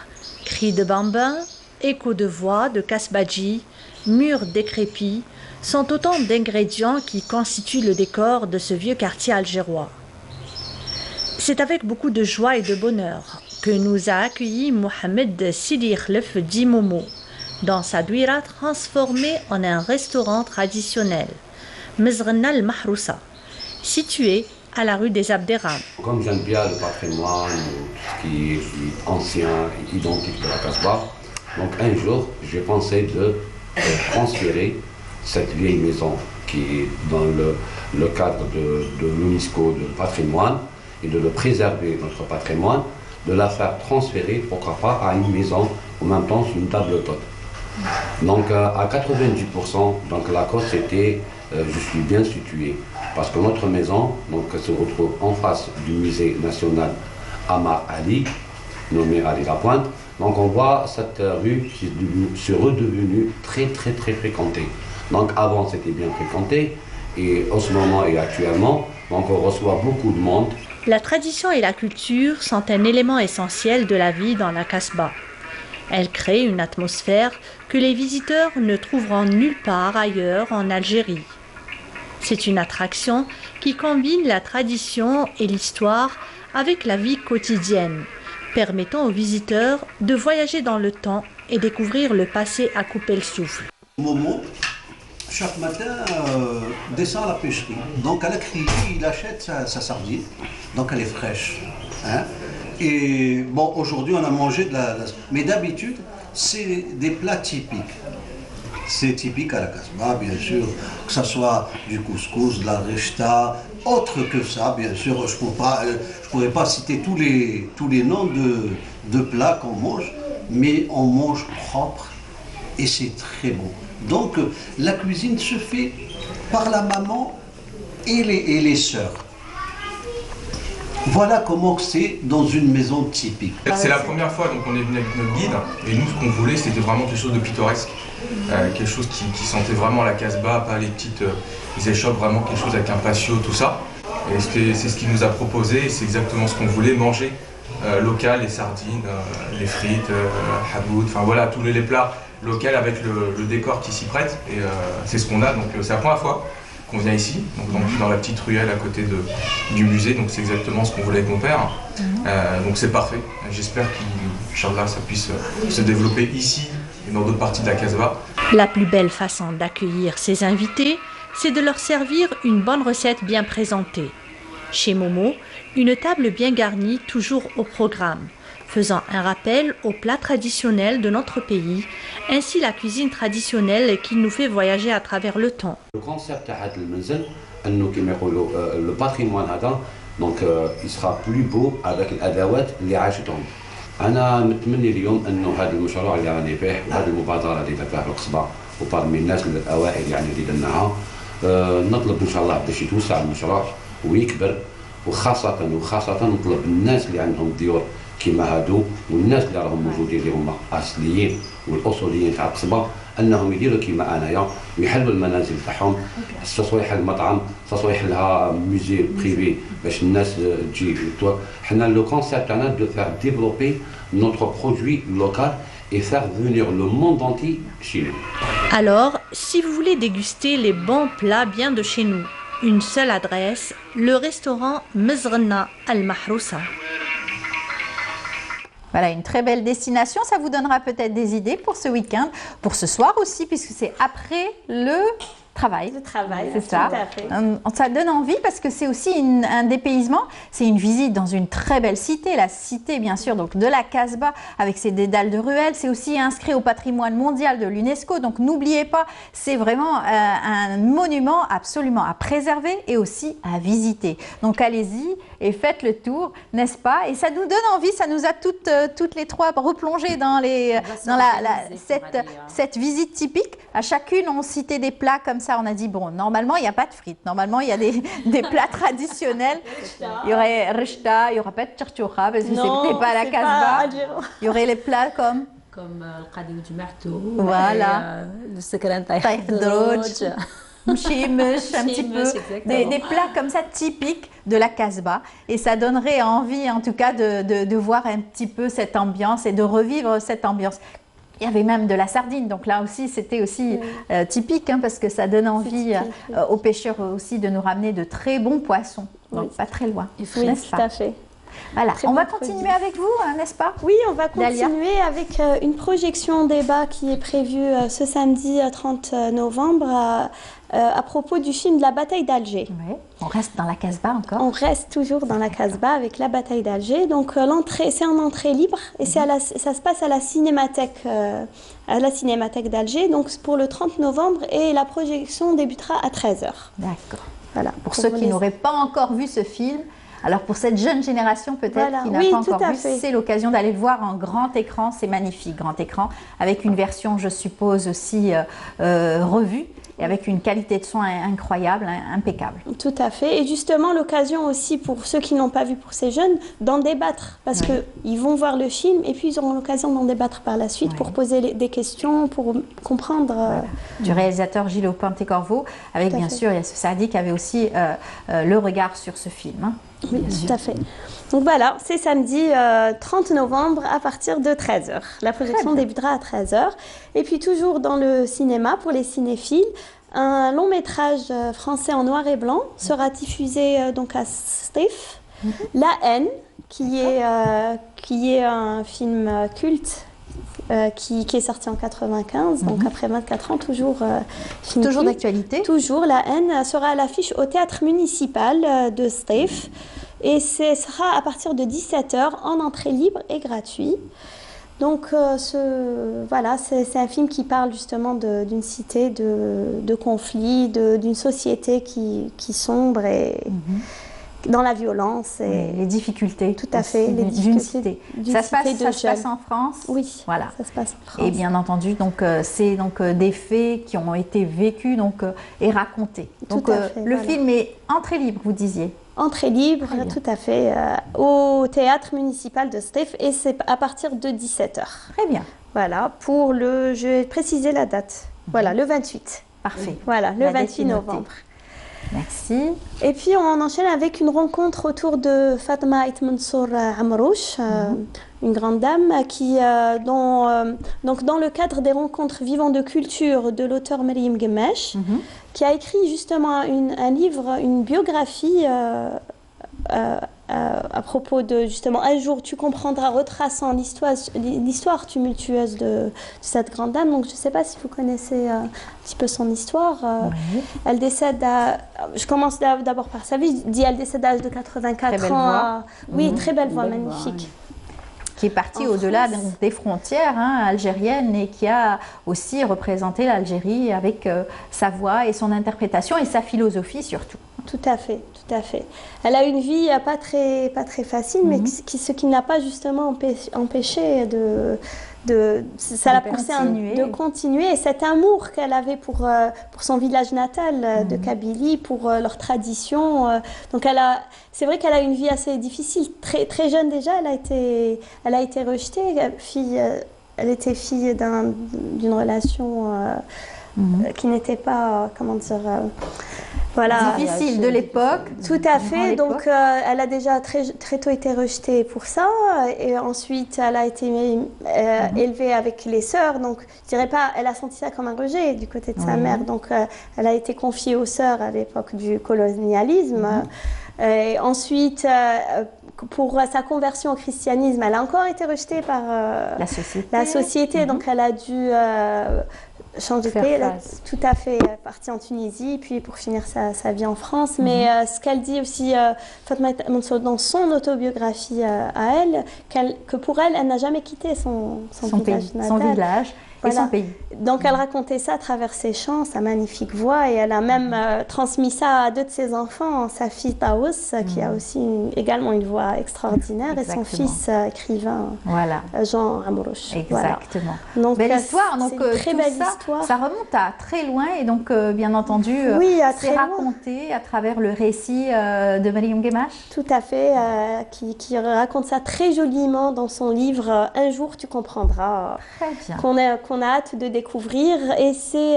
Cris de bambins, échos de voix de Kasbadji, murs décrépits sont autant d'ingrédients qui constituent le décor de ce vieux quartier algérois. C'est avec beaucoup de joie et de bonheur que nous a accueillis Mohamed Sidi Khlef dit Momo dans sa douira transformée en un restaurant traditionnel, Mezrna al-Mahrousa, situé à la rue des Abderrahmane. Comme j'aime bien le patrimoine, ce qui est ancien, identique de la Casbah, donc un jour, j'ai pensé de transférer cette vieille maison qui est dans le cadre de l'UNESCO de patrimoine et de le préserver, notre patrimoine, de la faire transférer, pourquoi pas, à une maison, en même temps sur une table d'hôte. Donc à 90%, donc la cause c'était je suis bien situé, parce que notre maison donc, se retrouve en face du musée national Amar Ali, nommé Ali Lapointe. Donc on voit cette rue qui est redevenue très fréquentée. Donc avant c'était bien fréquenté, et en ce moment et actuellement, donc on reçoit beaucoup de monde. La tradition et la culture sont un élément essentiel de la vie dans la Casbah. Elles créent une atmosphère que les visiteurs ne trouveront nulle part ailleurs en Algérie. C'est une attraction qui combine la tradition et l'histoire avec la vie quotidienne, permettant aux visiteurs de voyager dans le temps et découvrir le passé à couper le souffle. Momo, chaque matin, descend à la pêcherie. Donc à la criée, il achète sa sardine, donc elle est fraîche. Hein. Et bon, aujourd'hui on a mangé de la... Mais d'habitude, c'est des plats typiques. C'est typique à la Casbah, bien sûr, que ce soit du couscous, de la rechta, autre que ça, bien sûr. Je ne pourrais pas citer tous les noms de plats qu'on mange, mais on mange propre et c'est très bon. Donc la cuisine se fait par la maman et les sœurs. Voilà comment c'est dans une maison typique. C'est la première fois donc on est venu avec notre guide, et nous ce qu'on voulait c'était vraiment quelque chose de pittoresque, quelque chose qui sentait vraiment la Casbah, pas les petites échoppes, vraiment quelque chose avec un patio, tout ça. Et c'est ce qu'il nous a proposé, c'est exactement ce qu'on voulait, manger local, les sardines, les frites, habout, enfin voilà, tous les plats locaux avec le décor qui s'y prête, et c'est ce qu'on a, donc c'est la première fois qu'on vient ici, donc dans la petite ruelle à côté du musée, donc c'est exactement ce qu'on voulait avec mon père, donc c'est parfait. J'espère qu'Inch'Allah ça puisse se développer ici et dans d'autres parties de la Casbah. La plus belle façon d'accueillir ses invités, c'est de leur servir une bonne recette bien présentée. Chez Momo, une table bien garnie toujours au programme, faisant un rappel aux plats traditionnels de notre pays, ainsi la cuisine traditionnelle qui nous fait voyager à travers le temps. Le concept le patrimoine donc il sera plus beau avec الادوات اللي عاشتهم. انا متمني اليوم انه هذا المشروع اللي راني فيه وهذه المبادره اللي درتها في القصبه وبارمي الناس من الاوائل يعني اللي درناها نطلب ان شاء الله باش يتوسع المشروع ويكبر، وخاصه نطلب الناس اللي عندهم ديور كيما هادو والناس اللي راهم موجودين اللي هما اصليين والاصوليين تاع القصبه انهم يديروا كيما انايا ويحلوا المنازل تاعهم، سواء يحل مطعم سواء يحلها موزي بريفي باش الناس تجي. حنا لو كونسيبت تاعنا دو فير ديفلوبي نوتر برودوي لوكال et faire venir le monde entier chez nous. Alors, si vous voulez déguster les bons plats bien de chez nous, une seule adresse, le restaurant Mezrna al-Mahrousa. Voilà, une très belle destination. Ça vous donnera peut-être des idées pour ce week-end, pour ce soir aussi, puisque c'est après le travail. De travail, c'est ça. tout à fait. Ça donne envie parce que c'est aussi un dépaysement, c'est une visite dans une très belle cité, la cité bien sûr donc de la Casbah avec ses dédales de ruelles, c'est aussi inscrit au patrimoine mondial de l'UNESCO, donc n'oubliez pas, c'est vraiment un monument absolument à préserver et aussi à visiter. Donc allez-y et faites le tour, n'est-ce pas? Et ça nous donne envie, ça nous a toutes les trois replongées dans cette visite typique. À chacune, on citait des plats comme ça. On a dit, bon, normalement, il n'y a pas de frites. Normalement, il y a des plats traditionnels. Il y aurait rishta, il n'y aura pas de tchartchoura, parce que c'est pas à la Casbah. Il y aurait les plats comme le qadou du marteau. Voilà. Le secret taïdroj. Mchimush, un petit peu, des plats comme ça typiques de la Casbah, et ça donnerait envie en tout cas de voir un petit peu cette ambiance et de revivre cette ambiance. Il y avait même de la sardine, donc là aussi c'était aussi typique parce que ça donne envie aux pêcheurs aussi de nous ramener de très bons poissons, donc pas très loin, n'est-ce pas? Tout à fait. Voilà, on va continuer avec vous, n'est-ce pas? Oui, on va continuer avec une projection débat qui est prévue ce samedi 30 novembre à propos du film de la bataille d'Alger. Oui, on reste dans la Casbah encore. On reste toujours dans la Casbah avec la bataille d'Alger. Donc l'entrée, c'est en entrée libre et ça se passe à la cinémathèque d'Alger, donc pour le 30 novembre, et la projection débutera à 13h. D'accord. Voilà. Pour ceux qui n'auraient pas encore vu ce film, alors pour cette jeune génération peut-être qui n'a pas encore vu, c'est l'occasion d'aller le voir en grand écran, c'est magnifique, grand écran, avec une version je suppose aussi revue et avec une qualité de son incroyable, impeccable. Tout à fait, et justement l'occasion aussi pour ceux qui n'ont pas vu, pour ces jeunes, d'en débattre, parce qu'ils vont voir le film et puis ils auront l'occasion d'en débattre par la suite pour poser des questions, pour comprendre. Du réalisateur Gilles Panté-Corveau, avec bien sûr Yassou Saadi qui avait aussi le regard sur ce film. Oui, tout à fait. Donc voilà, c'est samedi 30 novembre à partir de 13h. La projection débutera à 13h. Et puis toujours dans le cinéma, pour les cinéphiles, un long métrage français en noir et blanc sera diffusé donc à STIF. La haine, qui est un film culte qui est sorti en 95, donc après 24 ans, toujours d'actualité. Toujours, La haine sera à l'affiche au théâtre municipal de STIF, et ce sera à partir de 17h en entrée libre et gratuit. Donc voilà, c'est un film qui parle justement d'une cité, de conflits, d'une société qui sombre et dans la violence et les difficultés. Tout à fait, les d'une cité. Ça se passe en France. Oui, voilà. Ça se passe en France. Et bien entendu, donc c'est des faits qui ont été vécus et racontés. Donc le film est entrée libre, vous disiez. Entrée libre, tout à fait, au théâtre municipal de STIF, et c'est à partir de 17h. Très bien. Voilà, je vais préciser la date. Voilà, le 28. Parfait. Voilà, le 28 novembre. Merci. Et puis on enchaîne avec une rencontre autour de Fatma Ait Mansour Amrouche, une grande dame donc dans le cadre des rencontres vivants de culture de l'auteur Mariam Gemesh, qui a écrit justement un livre, une biographie à propos de justement Un jour tu comprendras, retraçant l'histoire tumultueuse de cette grande dame. Donc je ne sais pas si vous connaissez un petit peu son histoire. Elle décède je commence d'abord par sa vie. Je dis elle décède à l'âge de 84 ans. Oui, très belle voix, magnifique. Qui est partie au-delà des frontières algériennes et qui a aussi représenté l'Algérie avec sa voix et son interprétation et sa philosophie surtout. Tout à fait, tout à fait. Elle a une vie pas très facile, mais ce qui n'a pas justement empêché ça l'a poussée de continuer. Et cet amour qu'elle avait pour son village natal de Kabylie, pour leur tradition. Donc c'est vrai qu'elle a une vie assez difficile. Très, très jeune déjà, elle a été rejetée. Elle était fille d'une relation qui n'était pas, comment dire... Voilà. Difficile de l'époque. Tout à fait. Donc, elle a déjà très tôt été rejetée pour ça. Et ensuite, elle a été élevée avec les sœurs. Donc, je dirais pas, elle a senti ça comme un rejet du côté de sa mère. Donc, elle a été confiée aux sœurs à l'époque du colonialisme. Et ensuite, pour sa conversion au christianisme, elle a encore été rejetée par la société. Donc, elle a dû changer de Faire pays. Elle est face. tout à fait partie en Tunisie, puis pour finir sa vie en France. Mais ce qu'elle dit aussi, Fatma Mansour, dans son autobiographie à elle, que pour elle, elle n'a jamais quitté son village pays, natal. son village et son pays. Donc elle racontait ça à travers ses chants, sa magnifique voix, et elle a même transmis ça à 2 de ses enfants, sa fille Taous, qui a aussi également une voix extraordinaire, et son fils écrivain, Jean Amrouche. Exactement. Voilà. Donc, belle histoire. Donc, c'est une très tout belle ça, histoire. ça remonte à très loin, et donc, bien entendu, c'est raconté à travers le récit de Mariam Guemache. Tout à fait, qui raconte ça très joliment dans son livre Un jour tu comprendras, qu'on a hâte de découvrir, et c'est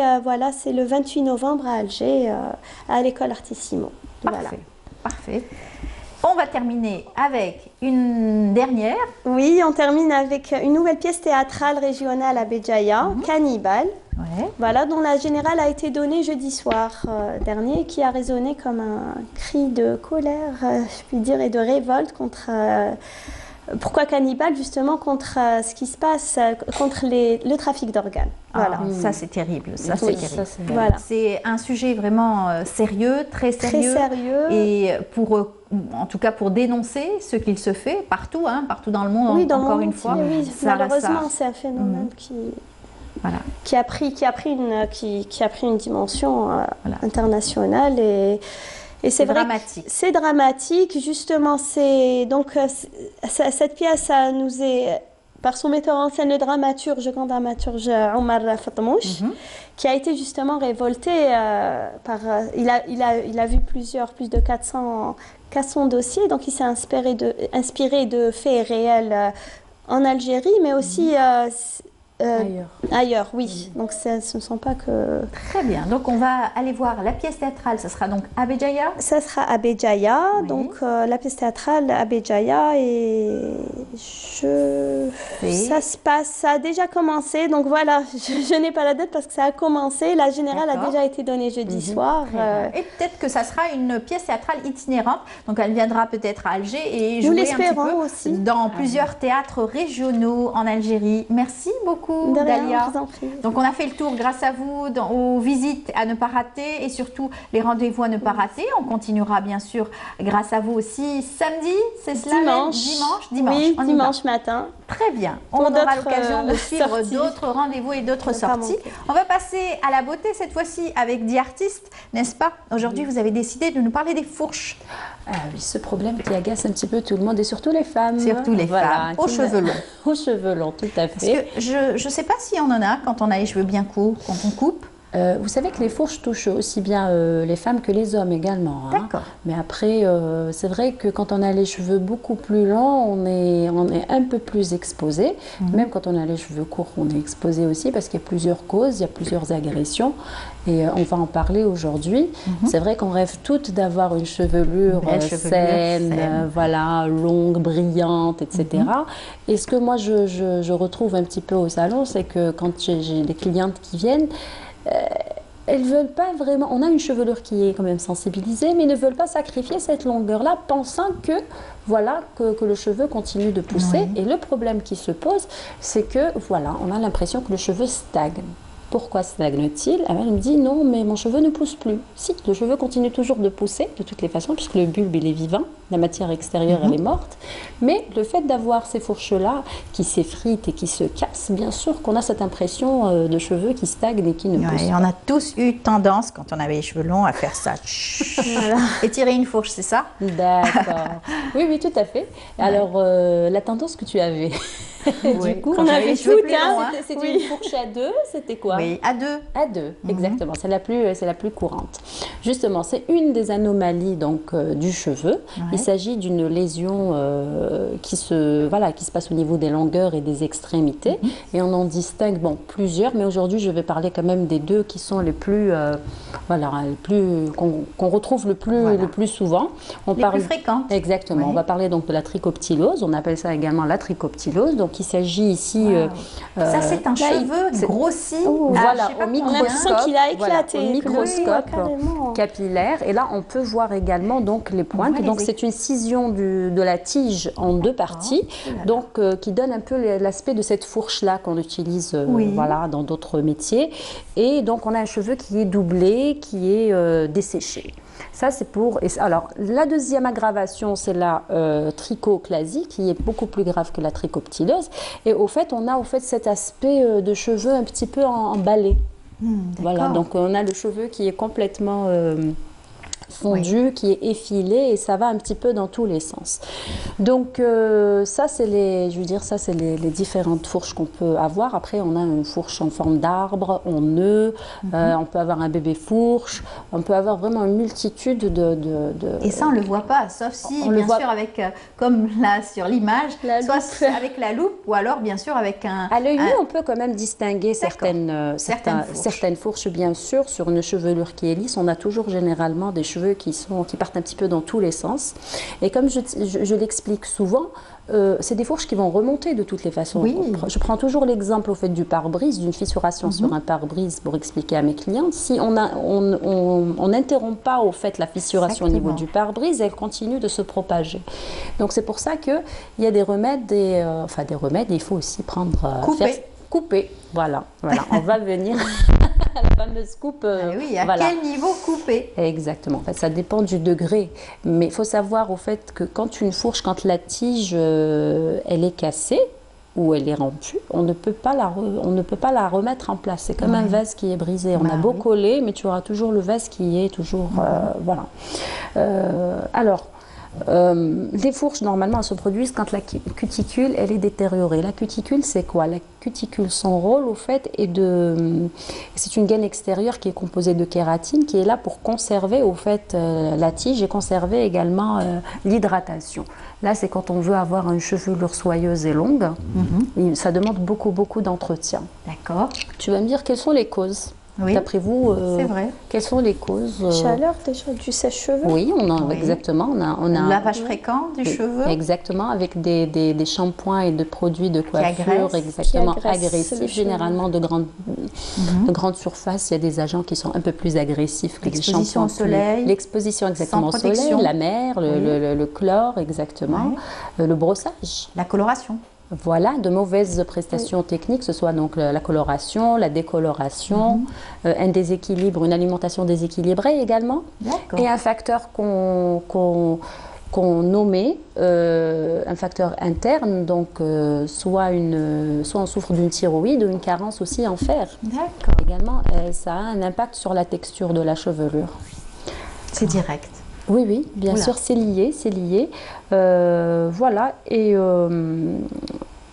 c'est le 28 novembre à Alger, à l'école Artissimo. Parfait. On va terminer avec une dernière. Oui, on termine avec une nouvelle pièce théâtrale régionale à Béjaïa, Cannibale. Voilà, dont la générale a été donnée jeudi soir dernier, qui a résonné comme un cri de colère, je puis dire, et de révolte contre... pourquoi cannibale? Justement contre ce qui se passe, contre le trafic d'organes. Voilà. Ça, c'est terrible. Voilà. C'est un sujet vraiment sérieux, très sérieux. Très sérieux. Et en tout cas pour dénoncer ce qu'il se fait partout, partout dans le monde, oui, dans encore le une monde fois. Oui, ça malheureusement, c'est un phénomène qui a pris une dimension internationale, et c'est dramatique. C'est dramatique, justement. Cette pièce nous est, par son metteur en scène, le grand dramaturge Omar Fatmouch, qui a été justement révolté par... Il a vu plus de 400 dossiers, donc il s'est inspiré de faits réels en Algérie, mais aussi... ailleurs, oui. Donc ce ne sont pas que... Très bien. Donc on va aller voir la pièce théâtrale. Ça sera donc à Béjaïa. Ça sera à Béjaïa. Donc la pièce théâtrale à Béjaïa, et ça a déjà commencé. Donc voilà, je n'ai pas la date parce que ça a commencé. La générale a déjà été donnée jeudi soir. Et peut-être que ça sera une pièce théâtrale itinérante. Donc elle viendra peut-être à Alger et jouer un petit peu aussi dans plusieurs théâtres régionaux en Algérie. Merci beaucoup. Dalia. Donc on a fait le tour grâce à vous aux visites à ne pas rater, et surtout les rendez-vous à ne pas rater. On continuera bien sûr grâce à vous aussi samedi, c'est cela? Dimanche matin. Très bien. On aura l'occasion de suivre d'autres rendez-vous et d'autres sorties. On va passer à la beauté cette fois-ci avec The Artist, n'est-ce pas? Aujourd'hui, vous avez décidé de nous parler des fourches. Oui, ce problème qui agace un petit peu tout le monde, et surtout les femmes. Surtout les femmes, aux cheveux longs. Aux cheveux longs, tout à fait. Parce que je ne sais pas si on en a quand on a les cheveux bien courts, quand on coupe. Vous savez que les fourches touchent aussi bien les femmes que les hommes également. D'accord. Mais après, c'est vrai que quand on a les cheveux beaucoup plus longs, on est un peu plus exposé. Même quand on a les cheveux courts, on est exposé aussi, parce qu'il y a plusieurs causes, il y a plusieurs agressions. Et on va en parler aujourd'hui. C'est vrai qu'on rêve toutes d'avoir une chevelure saine, voilà, longue, brillante, etc. Et ce que moi je retrouve un petit peu au salon, c'est que quand j'ai des clientes qui viennent, elles ne veulent pas vraiment... On a une chevelure qui est quand même sensibilisée, mais ne veulent pas sacrifier cette longueur-là, pensant que, voilà, que le cheveu continue de pousser. Et le problème qui se pose, c'est que, voilà, on a l'impression que le cheveu stagne. Pourquoi stagne-t-il? Elle me dit non, mais mon cheveu ne pousse plus. Si, le cheveu continue toujours de pousser, de toutes les façons, puisque le bulbe il est vivant, la matière extérieure elle est morte. Mais le fait d'avoir ces fourches-là qui s'effritent et qui se cassent, bien sûr qu'on a cette impression de cheveux qui stagnent et qui ne poussent pas. On a tous eu tendance, quand on avait les cheveux longs, à faire ça. Et tirer une fourche, c'est ça? D'accord. Oui, tout à fait. Alors, la tendance que tu avais... Du coup, on avait tout, c'était une fourche à deux, c'était quoi? Oui, à deux. À deux, exactement. C'est la plus courante. Justement, c'est une des anomalies donc du cheveu. Il s'agit d'une lésion qui se passe au niveau des longueurs et des extrémités. Et on en distingue plusieurs, mais aujourd'hui, je vais parler quand même des deux qui sont les plus, qu'on retrouve le plus souvent. Les plus fréquentes. Exactement. On va parler donc de la trichoptylose. On appelle ça également la trichoptylose. Donc Donc il s'agit ici... ça c'est un là, cheveu grossi. Voilà, au on a l'impression qu'il a éclaté. Voilà, au microscope carrément. capillaire. Et là, on peut voir également donc, les pointes. Donc c'est une scission de la tige en deux parties, donc qui donne un peu l'aspect de cette fourche-là qu'on utilise voilà, dans d'autres métiers. Et donc on a un cheveu qui est doublé, qui est desséché. Ça, c'est pour... Alors, la deuxième aggravation, c'est la trichoclasie, qui est beaucoup plus grave que la trichoptilose. Et au fait, on a cet aspect de cheveux un petit peu emballé. Voilà, donc on a le cheveu qui est complètement fondu, qui est effilé, et ça va un petit peu dans tous les sens. Donc ça c'est les différentes fourches qu'on peut avoir. Après on a une fourche en forme d'arbre, en nœud, on peut avoir un bébé fourche, on peut avoir vraiment une multitude de... Et ça on le voit pas, sauf si bien sûr avec, comme là sur l'image, soit avec la loupe ou alors bien sûr avec un... À l'œil nu on peut quand même distinguer certaines fourches bien sûr. Sur une chevelure qui est lisse, on a toujours généralement des cheveux qui partent un petit peu dans tous les sens. Et comme je l'explique souvent, c'est des fourches qui vont remonter de toutes les façons. Je prends toujours l'exemple au fait du pare-brise, d'une fissuration sur un pare-brise pour expliquer à mes clientes. Si on n'interrompt pas au fait la fissuration au niveau du pare-brise, elle continue de se propager. Donc c'est pour ça qu'il y a des remèdes, il faut aussi prendre... Couper, voilà. On va venir à la fameuse coupe. Quel niveau couper? Exactement, en fait, ça dépend du degré. Mais il faut savoir au fait que quand la tige elle est cassée ou elle est rompue, on ne peut pas la remettre en place. C'est comme un vase qui est brisé. On a beau coller, mais tu auras toujours le vase qui est toujours... voilà. Les fourches, normalement, elles se produisent quand la cuticule, elle est détériorée. La cuticule, c'est quoi? La cuticule, son rôle, au fait, c'est une gaine extérieure qui est composée de kératine, qui est là pour conserver, au fait, la tige et conserver également l'hydratation. Là, c'est quand on veut avoir une chevelure soyeuse et longue. Ça demande beaucoup, beaucoup d'entretien. D'accord. Tu vas me dire quelles sont les causes? D'après vous, c'est vrai. Quelles sont les causes? Chaleur, déjà, du sèche-cheveux. Oui, exactement. On a un lavage fréquent du cheveu. Exactement, avec des shampoings et de produits de coiffure agressifs, généralement de grande surface. Il y a des agents qui sont un peu plus agressifs que les shampoings. L'exposition au soleil. L'exposition exactement au soleil, la mer, le chlore, exactement. Le brossage. La coloration. Voilà, de mauvaises prestations techniques, que ce soit donc la coloration, la décoloration, un déséquilibre, une alimentation déséquilibrée également, et un facteur qu'on nommait, un facteur interne, donc soit on souffre d'une thyroïde ou une carence aussi en fer. D'accord. Également, ça a un impact sur la texture de la chevelure. C'est direct. Oui, bien sûr, c'est lié.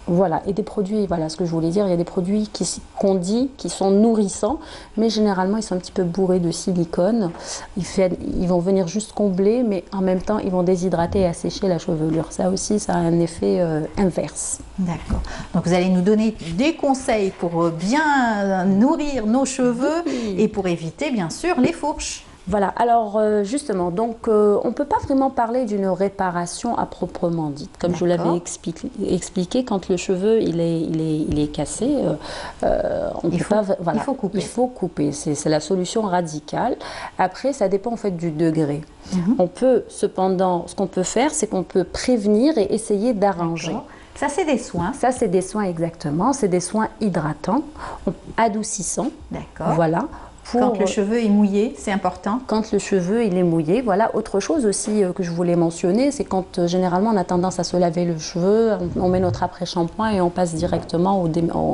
Voilà, et des produits, voilà ce que je voulais dire, il y a des produits qu'on dit qui sont nourrissants, mais généralement ils sont un petit peu bourrés de silicone. Ils vont venir juste combler, mais en même temps ils vont déshydrater et assécher la chevelure. Ça aussi, ça a un effet inverse. D'accord. Donc vous allez nous donner des conseils pour bien nourrir nos cheveux et pour éviter bien sûr les fourches. Voilà, alors justement, donc on ne peut pas vraiment parler d'une réparation à proprement dite. Comme je vous l'avais expliqué, quand le cheveu il est cassé, il faut couper. Il faut couper, c'est la solution radicale. Après, ça dépend en fait du degré. On peut cependant, ce qu'on peut faire, c'est qu'on peut prévenir et essayer d'arranger. Ça, c'est des soins. Ça, c'est des soins exactement. C'est des soins hydratants, adoucissants. D'accord. Voilà. Quand le cheveu est mouillé, c'est important. Quand le cheveu il est mouillé, voilà. Autre chose aussi que je voulais mentionner, c'est quand généralement on a tendance à se laver le cheveu, on met notre après-shampoing et on passe directement au démêlage.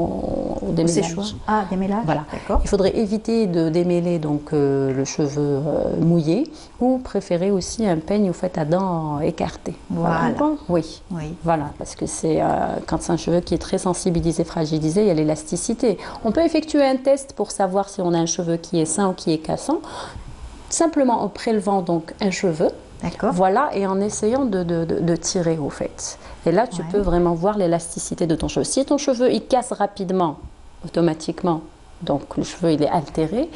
Démêlage. Voilà. D'accord. Il faudrait éviter de démêler donc le cheveu mouillé, ou préférer aussi un peigne au fait à dents écartées. Voilà. Oui. Voilà, parce que c'est quand c'est un cheveu qui est très sensibilisé, fragilisé, il y a l'élasticité. On peut effectuer un test pour savoir si on a un cheveu qui est sain ou qui est cassant, simplement en prélevant donc un cheveu, voilà, et en essayant de tirer au fait. Et là, tu peux vraiment voir l'élasticité de ton cheveu. Si ton cheveu il casse rapidement, automatiquement, donc le cheveu il est altéré.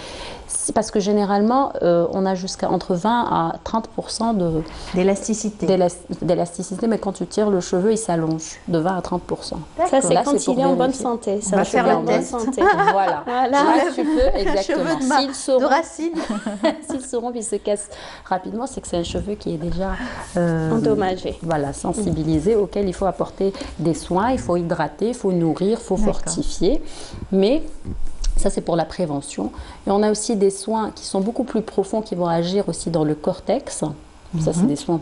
Parce que généralement, on a jusqu'à entre 20 à 30% d'élasticité. D'élasticité, mais quand tu tires le cheveu, il s'allonge de 20 à 30%. Ça, c'est quand il est en bonne santé. On va faire le test. Voilà. Tu peux, exactement. S'ils sauront qu'il se casse rapidement, c'est que c'est un cheveu qui est déjà endommagé. Voilà, sensibilisé, auquel il faut apporter des soins, il faut hydrater, il faut nourrir, il faut fortifier. Mais ça, c'est pour la prévention. Et on a aussi des soins qui sont beaucoup plus profonds, qui vont agir aussi dans le cortex. Ça, c'est des soins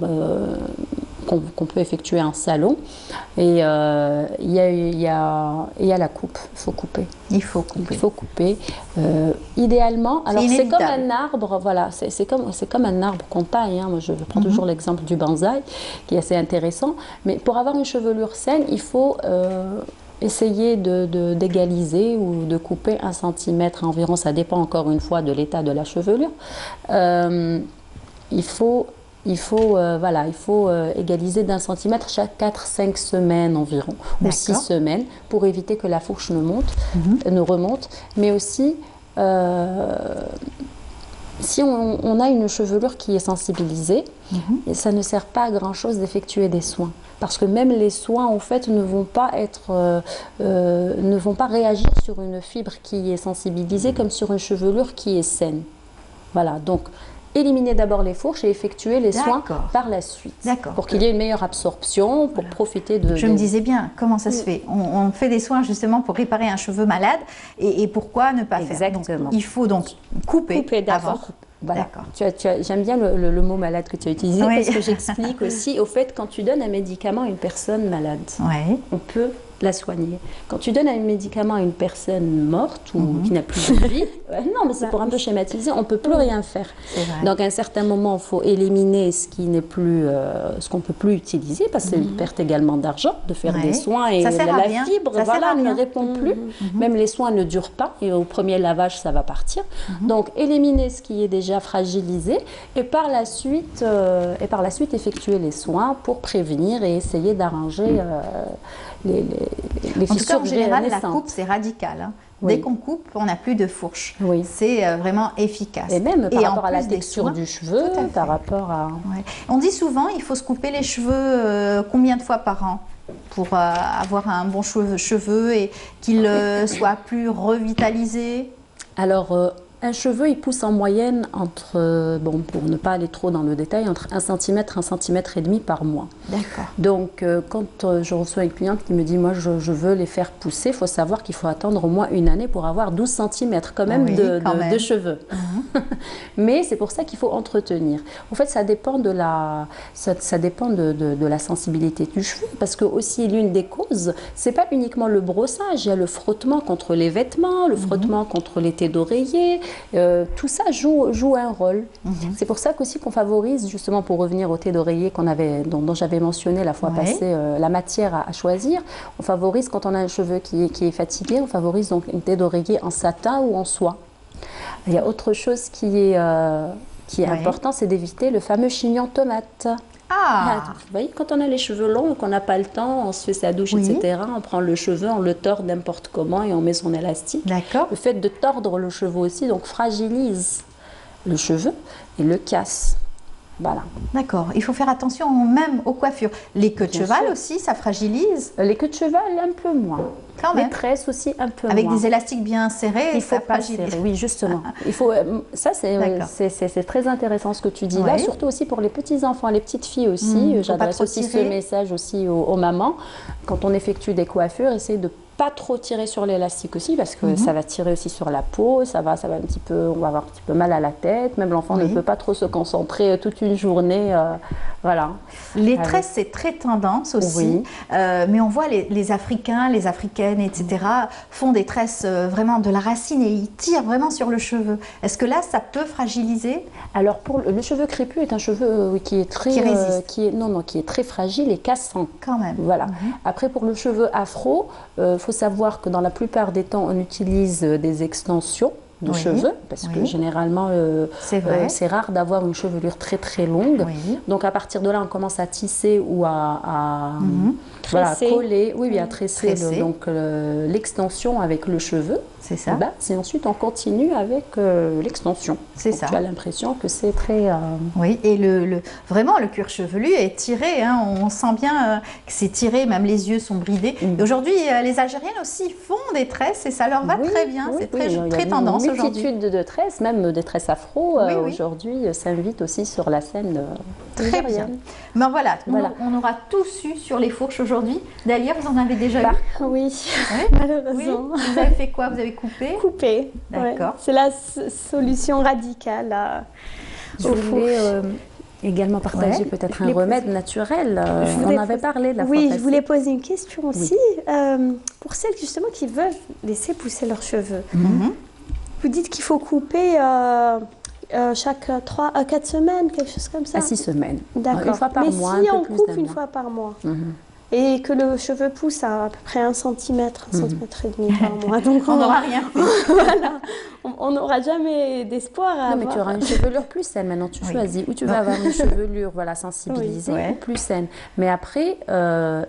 qu'on peut effectuer en salon. Et il y a la coupe. Il faut couper. Il faut couper. Il faut couper. Idéalement, alors c'est comme un arbre, voilà, c'est comme un arbre qu'on taille. Hein. Moi, je prends toujours l'exemple du bonsaï, qui est assez intéressant. Mais pour avoir une chevelure saine, il faut essayer d'égaliser ou de couper 1 centimètre environ. Ça dépend encore une fois de l'état de la chevelure. Il faut égaliser d'1 centimètre chaque 4-5 semaines environ, ou 6 semaines, pour éviter que la fourche ne remonte. Mais aussi, si on a une chevelure qui est sensibilisée, ça ne sert pas à grand-chose d'effectuer des soins. Parce que même les soins, en fait, ne vont pas réagir sur une fibre qui est sensibilisée comme sur une chevelure qui est saine. Voilà, donc éliminer d'abord les fourches et effectuer les soins par la suite. Pour qu'il y ait une meilleure absorption, pour profiter de... Je me disais bien, comment ça se fait? On fait des soins justement pour réparer un cheveu malade, et pourquoi ne pas faire? Donc, il faut donc couper d'abord. Voilà. J'aime bien le mot malade que tu as utilisé, parce que j'explique aussi, au fait, quand tu donnes un médicament à une personne malade, on peut la soigner. Quand tu donnes un médicament à une personne morte ou qui n'a plus de vie, non, mais c'est pour un peu schématiser, on ne peut plus rien faire. Donc à un certain moment, il faut éliminer ce qui n'est plus, ce qu'on ne peut plus utiliser, parce que c'est une perte également d'argent de faire des soins, et la fibre ne répond plus. Même les soins ne durent pas, et au premier lavage, ça va partir. Donc éliminer ce qui est déjà fragilisé, et par la suite effectuer les soins pour prévenir et essayer d'arranger les en tout cas, en général, la coupe, c'est radical. Hein. Dès qu'on coupe, on n'a plus de fourche. C'est vraiment efficace. Et même par rapport à la texture du cheveu, par rapport à... On dit souvent, il faut se couper les cheveux combien de fois par an pour avoir un bon cheveu et qu'il soit plus revitalisé? Alors, un cheveu, il pousse en moyenne entre, pour ne pas aller trop dans le détail, entre 1 cm, 1,5 cm par mois. D'accord. Donc, quand je reçois une cliente qui me dit, moi, je veux les faire pousser, il faut savoir qu'il faut attendre au moins 1 année pour avoir 12 cm quand même de cheveux. Mais c'est pour ça qu'il faut entretenir. En fait, ça dépend de la sensibilité du cheveu, parce que aussi l'une des causes, c'est pas uniquement le brossage, il y a le frottement contre les vêtements, le frottement contre les tés d'oreiller. Tout ça joue un rôle. C'est pour ça qu'aussi qu'on favorise, justement pour revenir au thé d'oreiller dont j'avais mentionné la fois passée, la matière à choisir. On favorise, quand on a un cheveu qui est fatigué, on favorise donc une thé d'oreiller en satin ou en soie. Il y a autre chose qui est important, c'est d'éviter le fameux chignon tomate. Vous voyez, quand on a les cheveux longs, qu'on n'a pas le temps, on se fait sa douche, etc. On prend le cheveu, on le tord n'importe comment et on met son élastique. Le fait de tordre le cheveu aussi, donc fragilise le cheveu et le casse. Voilà. D'accord. Il faut faire attention même aux coiffures. Les queues de cheval aussi, ça fragilise? Les queues de cheval, un peu moins. Quand même. Les tresses aussi, un peu Avec moins. des élastiques bien serrés, il faut ça fragilise. serrer, oui, justement. Il faut, ça, c'est très intéressant ce que tu dis là, surtout aussi pour les petits-enfants, les petites filles aussi. J'adresse aussi ce message aussi aux mamans. Quand on effectue des coiffures, essayez de pas trop tirer sur l'élastique aussi, parce que ça va tirer aussi sur la peau, on va avoir un petit peu mal à la tête, même l'enfant ne peut pas trop se concentrer toute une journée, voilà. Les tresses, c'est très tendance aussi, mais on voit les Africains, les Africaines, etc. font des tresses vraiment de la racine et ils tirent vraiment sur le cheveu. Est-ce que là, ça peut fragiliser? Alors, pour le cheveu crépus est un cheveu qui est très, qui est très fragile et cassant. Quand même. Voilà. Après, pour le cheveu afro, faut savoir que dans la plupart des temps, on utilise des extensions de cheveux, parce que généralement, c'est rare d'avoir une chevelure très très longue. Donc à partir de là, on commence à tisser ou à coller, à tresser l'extension avec le cheveu. C'est ça. Et ensuite, on continue avec l'extension. C'est ça. Tu as l'impression que c'est très... Oui, et vraiment, le cuir chevelu est tiré. Hein, on sent bien que c'est tiré, même les yeux sont bridés. Et aujourd'hui, les Algériennes aussi font des tresses et ça leur va très bien. C'est très tendance aujourd'hui. Il y a une multitude de tresses, même des tresses afro, aujourd'hui, s'invitent aussi sur la scène très bien. Ben voilà, on aura tout su sur les fourches aujourd'hui. Dalia, vous en avez déjà eu? Oui, malheureusement. Oui. Vous avez fait quoi? Vous avez coupé? Coupé. D'accord. Ouais. C'est la solution radicale. Je voulais également partager peut-être un remède naturel. On avait parlé la fois passée. Oui, je voulais poser une question aussi. Pour celles justement qui veulent laisser pousser leurs cheveux, vous dites qu'il faut couper chaque 3 à 4 semaines, quelque chose comme ça? À 6 semaines. D'accord. Une fois par mois. Mais si on coupe une fois par mois et que le cheveu pousse à peu près 1 cm, 1 cm et demi par mois, donc on n'aura rien. Voilà. On n'aura jamais d'espoir à Non, mais tu auras une chevelure plus saine. Maintenant, tu choisis. Ou tu vas avoir une chevelure sensibilisée ou plus saine. Mais après,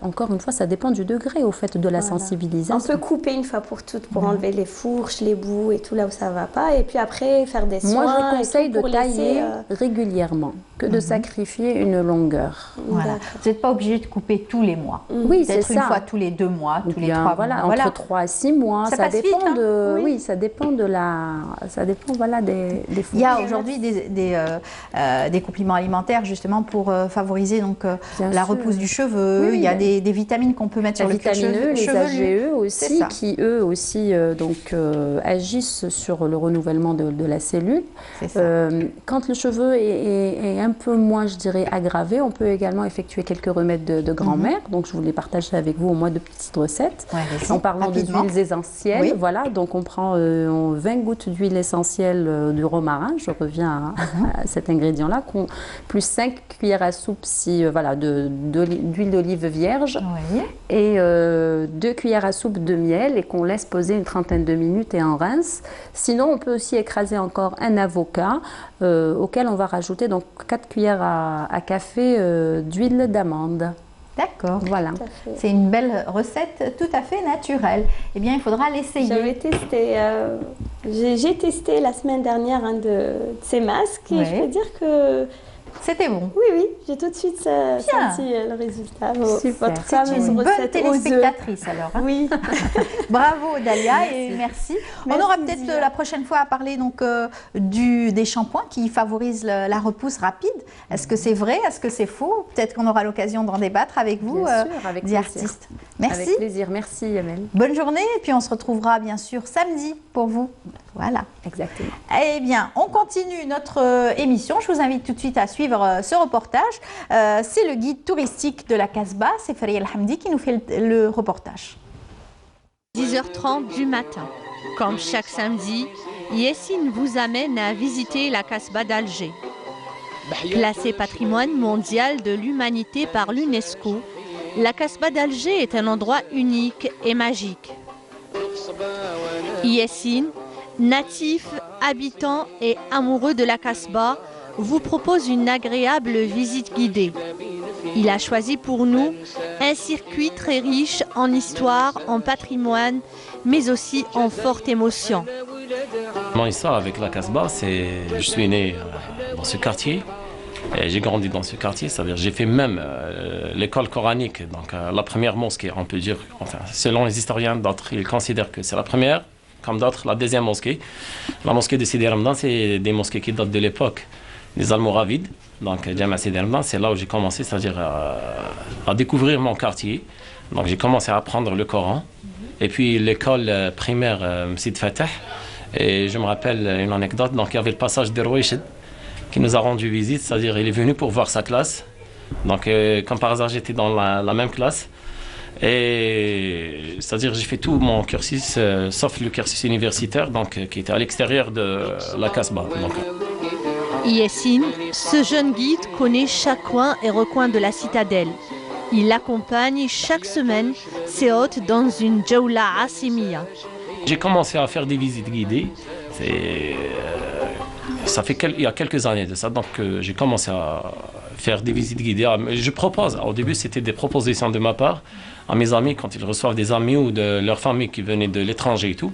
encore une fois, ça dépend du degré au fait de la sensibilisation. On peut couper une fois pour toutes pour enlever les fourches, les bouts et tout là où ça ne va pas. Et puis après, faire des soins. Moi, je conseille de tailler régulièrement que de sacrifier une longueur. Voilà. Vous n'êtes pas obligé de couper tous les mois. Oui, c'est ça. Une fois tous les 2 mois, tous les 3 mois. Voilà, entre 3 et 6 mois. Ça dépend vite, de. Oui, ça dépend de la. Ça dépend des fourches. Il y a aujourd'hui des compléments alimentaires justement pour favoriser donc la repousse du cheveu. Oui, il y a des vitamines qu'on peut mettre sur le cuir chevelu. Les AGE aussi, qui eux aussi agissent sur le renouvellement de la cellule. Quand le cheveu est un peu moins, je dirais, aggravé, on peut également effectuer quelques remèdes de grand-mère. Donc je voulais partager avec vous au moins de petites recettes. En parlant d'huiles essentielles, voilà, donc on prend 20 gouttes d'huile essentielle du romarin, je reviens à cet ingrédient-là, plus 5 cuillères à soupe d'huile d'olive vierge et 2 cuillères à soupe de miel et qu'on laisse poser une trentaine de minutes et on rince. Sinon, on peut aussi écraser encore un avocat auquel on va rajouter donc 4 cuillères à café d'huile d'amande. D'accord, voilà. C'est une belle recette tout à fait naturelle. Eh bien, il faudra l'essayer. J'avais testé, j'ai testé la semaine dernière un de ces masques et je peux dire que c'était bon. Oui, j'ai tout de suite senti le résultat. Super. C'est une bonne téléspectatrice alors. Hein? Oui. Bravo Dalia et merci. On aura peut-être la prochaine fois à parler donc des shampoings qui favorisent la repousse rapide. Est-ce que c'est vrai? Est-ce que c'est faux? Peut-être qu'on aura l'occasion d'en débattre avec vous, des artistes. Merci. Avec plaisir. Merci Yamel. Bonne journée et puis on se retrouvera bien sûr samedi pour vous. Voilà. Exactement. Eh bien, on continue notre émission. Je vous invite tout de suite à suivre ce reportage. C'est le guide touristique de la Casbah, c'est Faria El Hamdi qui nous fait le reportage. 10h30 du matin. Comme chaque samedi, Yessine vous amène à visiter la Casbah d'Alger. Classée patrimoine mondial de l'humanité par l'UNESCO, la Casbah d'Alger est un endroit unique et magique. Yessine, natif, habitant et amoureux de la Casbah, vous propose une agréable visite guidée. Il a choisi pour nous un circuit très riche en histoire, en patrimoine, mais aussi en forte émotion. Mon histoire avec la Casbah, je suis né dans ce quartier. J'ai grandi dans ce quartier, c'est-à-dire j'ai fait même l'école coranique, donc la première mosquée, on peut dire, enfin, selon les historiens, d'autres ils considèrent que c'est la première, comme d'autres la deuxième mosquée. La mosquée de Sidi Ramadan, c'est des mosquées qui datent de l'époque des Almoravides, donc Jama Sidi Ramadan, c'est là où j'ai commencé, c'est-à-dire à découvrir mon quartier. Donc j'ai commencé à apprendre le Coran, et puis l'école primaire Msid Fatah, et je me rappelle une anecdote, donc il y avait le passage de Rouéchid, qui nous a rendu visite, c'est-à-dire il est venu pour voir sa classe. Donc comme par hasard j'étais dans la même classe. Et c'est-à-dire j'ai fait tout mon cursus, sauf le cursus universitaire, donc qui était à l'extérieur de la Casbah. Yessine, ce jeune guide connaît chaque coin et recoin de la citadelle. Il accompagne chaque semaine ses hôtes dans une Jawla Asimiya. J'ai commencé à faire des visites guidées. Ça fait il y a quelques années de ça, donc j'ai commencé à faire des visites guidées. Je propose, au début c'était des propositions de ma part à mes amis quand ils reçoivent des amis ou de leur famille qui venaient de l'étranger et tout.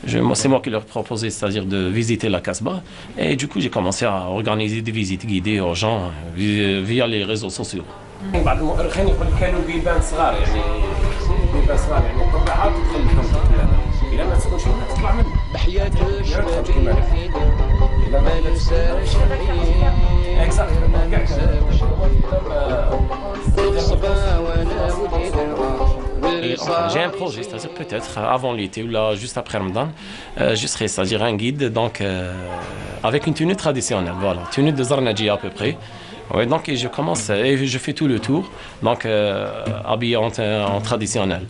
C'est moi qui leur proposais, c'est-à-dire de visiter la Casbah. Et du coup, j'ai commencé à organiser des visites guidées aux gens via les réseaux sociaux. بعض المؤرخين يقول كانوا بيبان صغار يعني بيبان صغار يعني الطبيعه تدخل الحوض الا ما تسكنش هنا تطلع منه بحياه الشباب الا ما ننساش J'ai un projet, c'est-à-dire peut-être avant l'été ou là juste après Ramadan, je serai, c'est-à-dire un guide donc avec une tenue traditionnelle, voilà, tenue de Zarnaji à peu près. Oui, donc je commence et je fais tout le tour, donc habillé en traditionnel.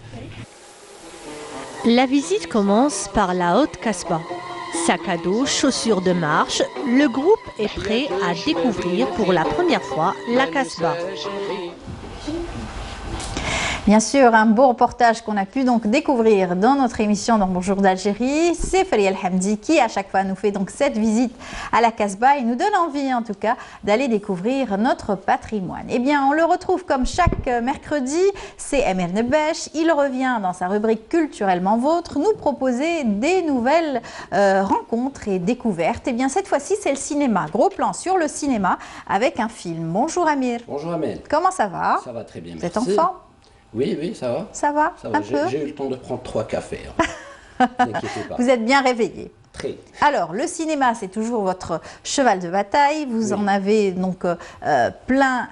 La visite commence par la Haute Casbah. Sac à dos, chaussures de marche, le groupe est prêt à découvrir pour la première fois la Casbah. Bien sûr, un beau reportage qu'on a pu donc découvrir dans notre émission dans Bonjour d'Algérie. C'est Faria El Hamdi qui à chaque fois nous fait donc cette visite à la Casbah et nous donne envie en tout cas d'aller découvrir notre patrimoine. Eh bien, on le retrouve comme chaque mercredi, c'est Amir Nebesh. Il revient dans sa rubrique Culturellement Vôtre nous proposer des nouvelles rencontres et découvertes. Eh bien, cette fois-ci, c'est le cinéma. Gros plan sur le cinéma avec un film. Bonjour Amir. Bonjour Amel. Comment ça va? Ça va très bien, Vous êtes merci. en forme? Oui, oui, ça va. Ça va, un peu. J'ai eu le temps de prendre 3 cafés. Hein. N'inquiétez pas. Vous êtes bien réveillé. Très. Alors, le cinéma, c'est toujours votre cheval de bataille. Vous en avez donc plein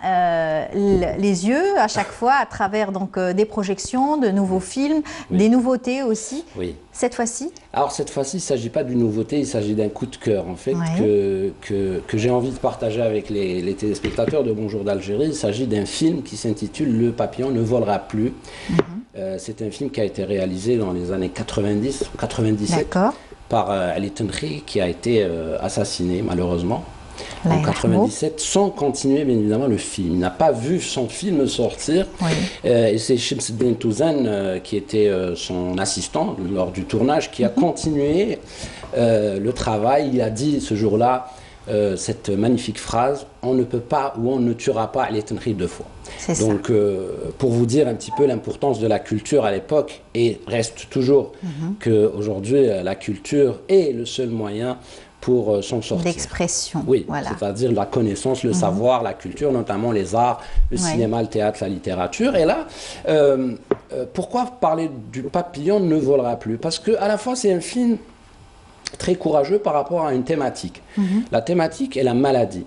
les yeux à chaque fois à travers donc des projections, de nouveaux films, des nouveautés aussi. Oui. Cette fois-ci? Alors cette fois-ci, il ne s'agit pas d'une nouveauté, il s'agit d'un coup de cœur en fait que j'ai envie de partager avec les téléspectateurs de Bonjour d'Algérie. Il s'agit d'un film qui s'intitule Le papillon ne volera plus. C'est un film qui a été réalisé dans les années 90 ou 97 par Ali Tenri qui a été assassiné malheureusement en 97 sans continuer bien évidemment le film. Il n'a pas vu son film sortir et c'est Shams Ben Touzan qui était son assistant lors du tournage qui a continué le travail. Il a dit ce jour-là cette magnifique phrase: on ne peut pas ou on ne tuera pas Ali Tenri 2 fois. Donc pour vous dire un petit peu l'importance de la culture à l'époque, et reste toujours qu'aujourd'hui la culture est le seul moyen pour s'en sortir. L'expression. Oui, c'est-à-dire la connaissance, le savoir, la culture, notamment les arts, le cinéma, le théâtre, la littérature. Et là, pourquoi parler du papillon ne volera plus? Parce qu'à la fois c'est un film très courageux par rapport à une thématique. La thématique est la maladie.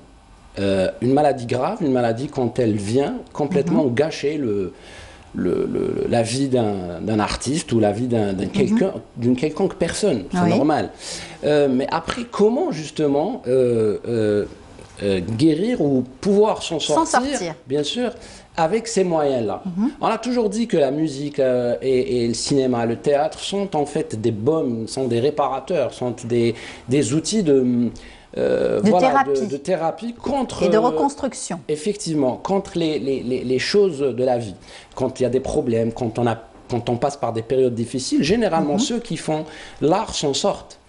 Une maladie grave, une maladie quand elle vient complètement gâcher la vie d'un artiste ou la vie d'une quelconque personne, c'est normal. Mais après, comment justement guérir ou pouvoir s'en sortir, bien sûr, avec ces moyens-là. On a toujours dit que la musique et le cinéma, le théâtre sont en fait des baumes, sont des réparateurs, sont des outils de thérapie contre... Et de reconstruction. Effectivement, contre les choses de la vie. Quand il y a des problèmes, quand on passe par des périodes difficiles, généralement ceux qui font l'art s'en sortent.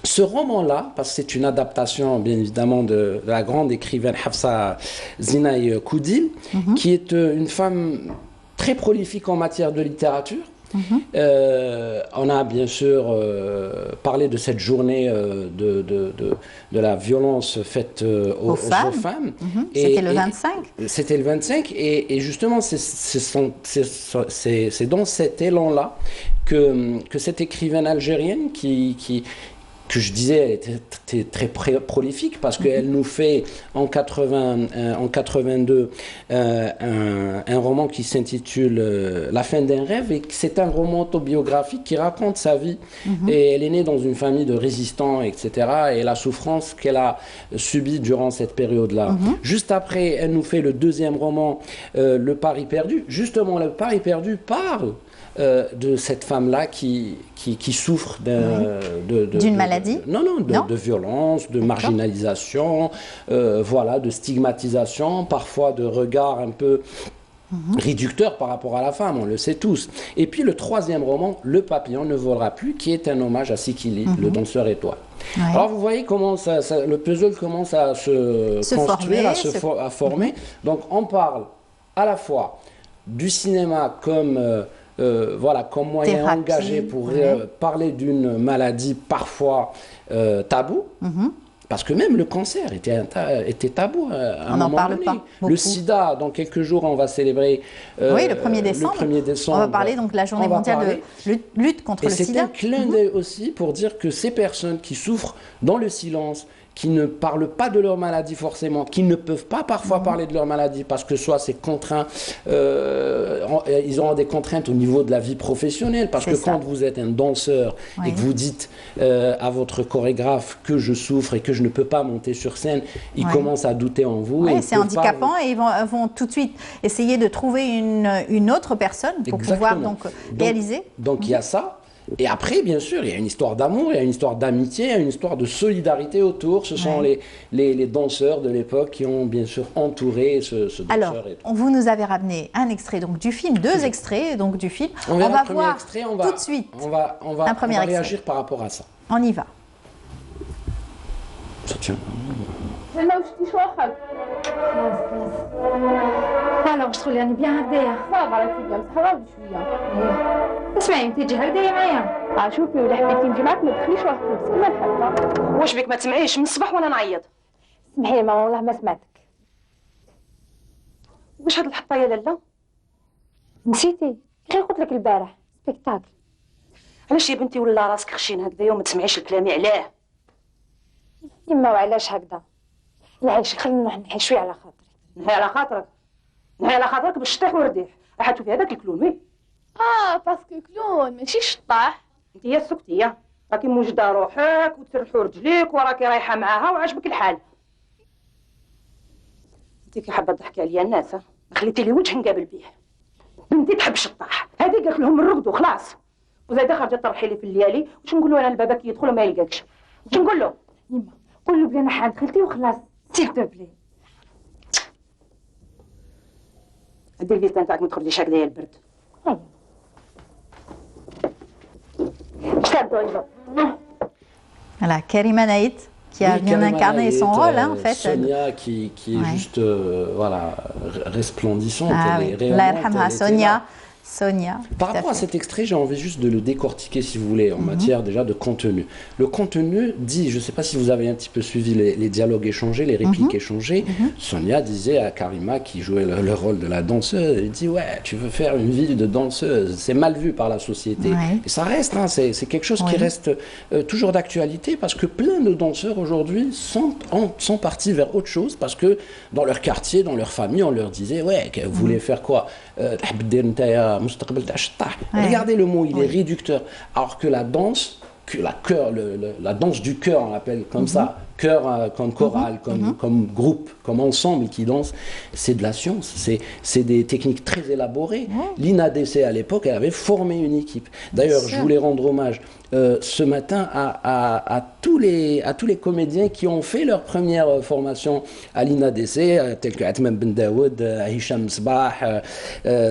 Ce roman-là, parce que c'est une adaptation bien évidemment de la grande écrivaine Hafsa Zinaï Koudil, qui est une femme très prolifique en matière de littérature. On a bien sûr parlé de cette journée de la violence faite aux femmes. C'était le 25. C'était le 25 et justement c'est dans cet élan-là que cette écrivaine algérienne que je disais, elle était très prolifique parce qu'elle nous fait en 82 un roman qui s'intitule La fin d'un rêve, et c'est un roman autobiographique qui raconte sa vie. Et elle est née dans une famille de résistants, etc. Et la souffrance qu'elle a subie durant cette période-là. Juste après, elle nous fait le deuxième roman, Le Pari perdu. Justement, Le Pari perdu parle de cette femme-là qui souffre d'une maladie, de violence, de marginalisation, voilà, de stigmatisation, parfois de regard un peu réducteur par rapport à la femme, on le sait tous. Et puis le troisième roman, Le papillon ne volera plus, qui est un hommage à Sikili, le danseur étoile. Alors vous voyez comment le puzzle commence à se construire, à former. Donc on parle à la fois du cinéma comme voilà, comme moyen Thérapie, engagé pour ouais. parler d'une maladie parfois taboue. Parce que même le cancer était tabou à un On n'en moment parle donné. pas beaucoup. Le sida, dans quelques jours, on va célébrer Oui, le 1er décembre. Le 1er décembre. On va parler donc de la journée mondiale de lutte contre Et le c'est sida. un clin d'œil aussi pour dire que ces personnes qui souffrent dans le silence, qui ne parlent pas de leur maladie forcément, qui ne peuvent pas parfois parler de leur maladie parce que soit c'est contraint, ils auront des contraintes au niveau de la vie professionnelle, parce que quand vous êtes un danseur et que vous dites à votre chorégraphe que je souffre et que je ne peux pas monter sur scène, ils commencent à douter en vous. Oui, c'est handicapant et ils vont tout de suite essayer de trouver une autre personne pour pouvoir donc réaliser. Donc il y a ça. Et après, bien sûr, il y a une histoire d'amour, il y a une histoire d'amitié, il y a une histoire de solidarité autour. Ce sont les danseurs de l'époque qui ont bien sûr entouré ce danseur. Alors, vous nous avez ramené un extrait donc, du film, deux extraits donc, du film. On va voir extrait, tout de suite on va réagir par rapport à ça. On y va. Ça tient. زعما واش شتي شو واخا فوالا واش تقولي راني بيان هكدايا صافا راكي بيان صحابه شويه اسمعي انت تجي هكدايا معايا شوفي ولا حبيتي نجي معاك ما تدخليش واحد كما الحال واش بك ما تسمعيش من الصباح وانا نعيط سمحي لي ماما والله ما سمعتك واش هاد الحطايه لالا نسيتي غير قلت لك البارح سبيكتاكل علاش يا بنتي ولا راسك خشين هكذايا وما تسمعيش لكلامي علاه يما وعلاش هكذا العيش خلينا نروح نحي شويه على خاطري نحي على خاطرك نحي على خاطرك باش تطيح ورديح راح تشوفي هذاك الكلون وي باسكو كلون ماشي شطاح انت يا سكتيه راكي موجده روحك وترحو رجليك وراكي رايحه معاها وعجبك الحال انت كي حابه تضحكي عليا الناس ما خليتي لي وجه نقابل بيه بنتي تحب الشطاح هذه قالت لهم نرقدوا خلاص وزايده خرجت ترحي لي في الليالي واش نقول له انا البابا كي يدخل وما يلقاكش واش نقول له يما قول له بلي انا حاد خالتي وخلاص سيل تو بلي دير الفيزا نتاعك ما تخرجيش هكذايا البرد Voilà, Karima Naït qui a bien incarné son rôle en fait. Sonia qui est juste voilà, resplendissante. Ah oui, Sonia. Par rapport à cet extrait, j'ai envie juste de le décortiquer, si vous voulez, en matière déjà de contenu. Le contenu dit, je ne sais pas si vous avez un petit peu suivi les dialogues échangés, les répliques échangées. Sonia disait à Karima, qui jouait le rôle de la danseuse, elle dit « Ouais, tu veux faire une vie de danseuse, c'est mal vu par la société. Et ça reste, hein, c'est quelque chose qui reste toujours d'actualité, parce que plein de danseurs aujourd'hui sont partis vers autre chose, parce que dans leur quartier, dans leur famille, on leur disait « Ouais, vous voulez faire quoi Regardez le mot, il est réducteur. Alors que la danse, la danse du cœur, on l'appelle comme ça, cœur comme chorale, comme groupe, comme ensemble qui danse, c'est de la science, c'est des techniques très élaborées. L'INADC à l'époque, elle avait formé une équipe. D'ailleurs, je voulais rendre hommage ce matin à tous les comédiens qui ont fait leur première formation à l'INADC, tels que Atman Ben Daoud, Hicham Sbah,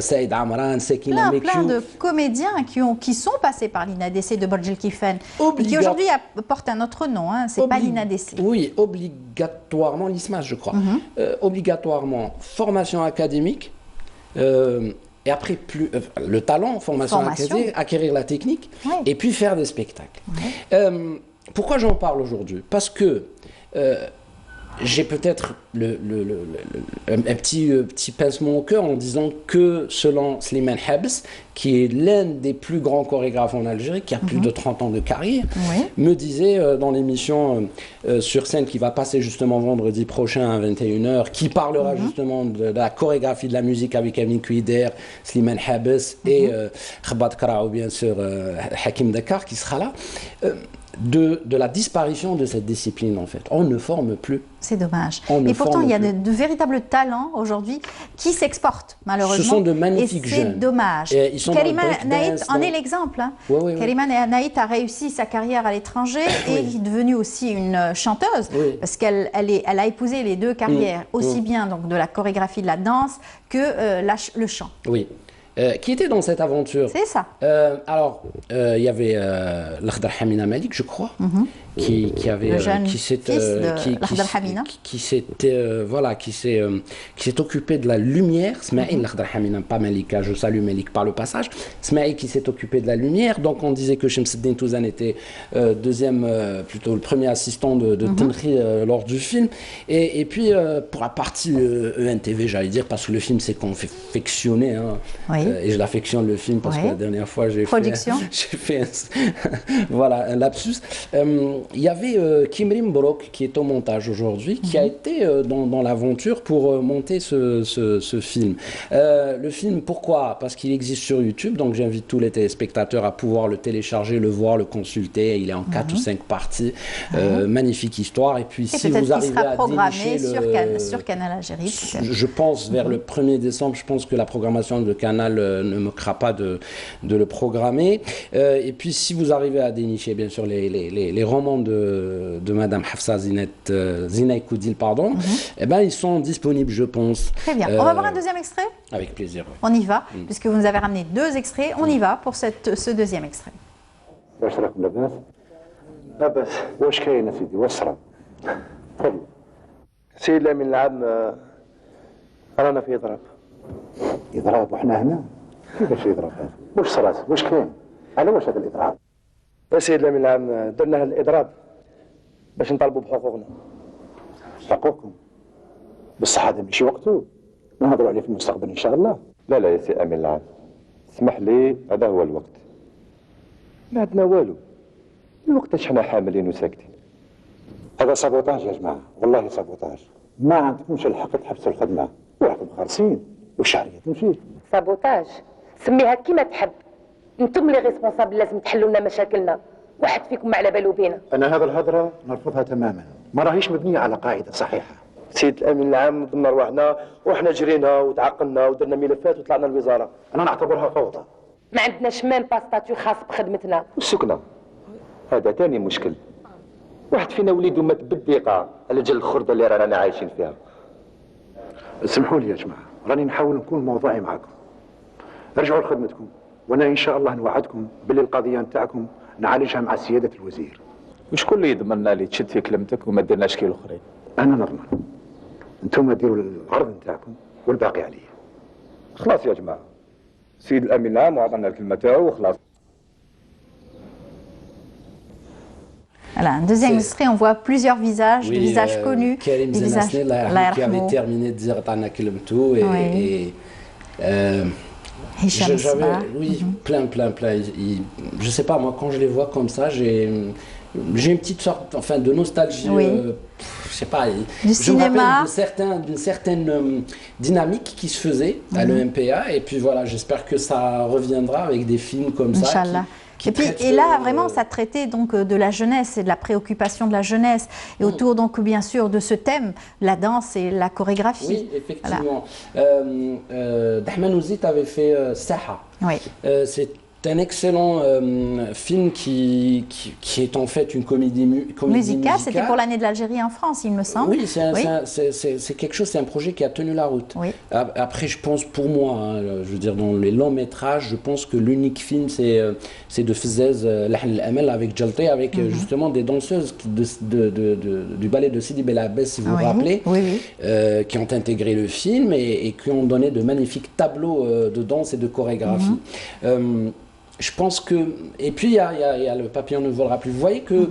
Saïd Amran, Sekina Mekiou. Plein de comédiens qui sont passés par l'INADC de Burj El Kifan, qui aujourd'hui portent un autre nom, hein, c'est pas l'INADC. Oui, obligatoirement, l'ISMAS je crois, obligatoirement formation académique, et après, le talent, formation académique, acquérir la technique, et puis faire des spectacles. Pourquoi j'en parle aujourd'hui? Parce que j'ai peut-être un petit pincement au cœur en disant que selon Slimane Habs, qui est l'un des plus grands chorégraphes en Algérie, qui a plus de 30 ans de carrière, me disait dans l'émission sur scène qui va passer justement vendredi prochain à 21h, qui parlera justement de la chorégraphie de la musique avec Amin Kouider, Slimane Habs et Khabat Karaou, bien sûr, Hakim Dakar qui sera là. De la disparition de cette discipline en fait. On ne forme plus. C'est dommage. Et pourtant, il y a de véritables talents aujourd'hui qui s'exportent malheureusement. Ce sont de magnifiques jeunes. C'est dommage. Karima Naït en est l'exemple. Hein. Karima Naït a réussi sa carrière à l'étranger et est devenue aussi une chanteuse parce qu'elle a épousé les deux carrières, aussi bien donc de la chorégraphie de la danse que le chant. Oui. Qui était dans cette aventure? C'est ça. Alors, il y avait l'Akhdar Hamina Malik, je crois, qui avait le jeune qui s'est fils de l'Akhdar Hamina. qui s'est occupé de la lumière. Smaïl l'Akhdar Hamina, pas Malika, je salue Malik par le passage. Smaïl qui s'est occupé de la lumière. Donc on disait que Shamsuddin Touzan était plutôt le premier assistant de Tenri lors du film. Et puis pour la partie ENTV, j'allais dire, parce que le film s'est confectionné, hein, et je l'affectionne le film parce que la dernière fois j'ai fait voilà, un lapsus. Il y avait Kimrim Brok qui est au montage aujourd'hui, qui a été dans l'aventure pour monter ce film. Le film, pourquoi? Parce qu'il existe sur YouTube, donc j'invite tous les téléspectateurs à pouvoir le télécharger, le voir, le consulter. Il est en 4 ou 5 parties. Magnifique histoire. Et puis si vous arrivez à dénicher sur Canal Algérie, je pense vers le 1er décembre, je pense que la programmation de Canal ne manquera pas de le programmer. Et puis si vous arrivez à dénicher bien sûr les romans de Madame Hafsa Zinaï Koudil, pardon, eh ben, ils sont disponibles, je pense. Très bien. On va voir un deuxième extrait? Avec plaisir. Oui. On y va, puisque vous nous avez ramené 2 extraits. On y va pour ce deuxième extrait. سيد الأمين العام رانا في إضراب. إضراب وإحنا هنا؟ كيفاش إضراب هذا؟ واش صرات؟ واش كاين؟ على واش هذا الإضراب؟ يا سيد الأمين العام درنا هذا الإضراب باش نطالبوا بحقوقنا. حقوقكم؟ بصح هذا ماشي وقته، نهضروا عليه في المستقبل إن شاء الله. لا لا يا سي الأمين العام، اسمح لي، هذا هو الوقت. ما عندنا والو، الوقت حنا حاملين وساكتين. هذا سابوتاج يا جماعة، والله سابوتاج. ما عندكمش الحق تحبسوا الخدمة، وراكم خالصين والشهرية تمشي. سابوتاج، سميها كيما تحب. انتم لي ريسبونسابل، لازم تحلوا لنا مشاكلنا. واحد فيكم ما على بالو بينا. أنا هذا الهضرة نرفضها تماما، ما راهيش مبنية على قاعدة صحيحة. سيد الأمين العام ضمن رواحنا وحنا جرينا وتعقلنا ودرنا ملفات وطلعنا الوزارة. أنا نعتبرها فوضى. ما عندناش ميم با ستاتيو خاص بخدمتنا. والسكنة هذا ثاني مشكل. واحد فينا وليدو مات بالضيقة على جال الخردة اللي رانا عايشين فيها. اسمحوا لي يا جماعة، راني نحاول نكون موضوعي معكم. رجعوا لخدمتكم، وأنا إن شاء الله نوعدكم باللي القضية نتاعكم نعالجها مع سيادة الوزير. وشكون اللي يضمننا اللي تشد في كلمتك وما ديرناش كي الاخرين؟ أنا نضمن. أنتم ديروا العرض نتاعكم والباقي عليا. خلاص يا جماعة، سيد الأمين العام وعطانا الكلمة تاعو وخلاص. Voilà, un deuxième extrait, on voit plusieurs visages, des visages connus, Karim des visages qui avait terminé de dire Tana Kelmtou et oui, plein. Je sais pas, moi, quand je les vois comme ça, j'ai une petite sorte, enfin, de nostalgie. Je sais pas. Du cinéma. D'une certaine dynamique qui se faisait à l'EMPA. Et puis voilà, j'espère que ça reviendra avec des films comme ça. Inch'Allah. Et là, vraiment, ça traitait donc de la jeunesse et de la préoccupation de la jeunesse. Et autour, donc, bien sûr, de ce thème, la danse et la chorégraphie. Oui, effectivement. Dahman Ouzit avait fait Saha. Oui. C'est un excellent film qui est en fait une comédie musicale. C'était pour l'année de l'Algérie en France, il me semble. Oui, c'est quelque chose, c'est un projet qui a tenu la route. Oui. Après, je pense pour moi, hein, je veux dire, dans les longs métrages, je pense que l'unique film, c'est de Fizez Lahn al-Amal avec Jalté, avec justement des danseuses du ballet de Sidi Bel Abbès, si vous vous rappelez, qui ont intégré le film et qui ont donné de magnifiques tableaux de danse et de chorégraphie. Je pense que... Et puis, il y a le papillon ne volera plus. Vous voyez que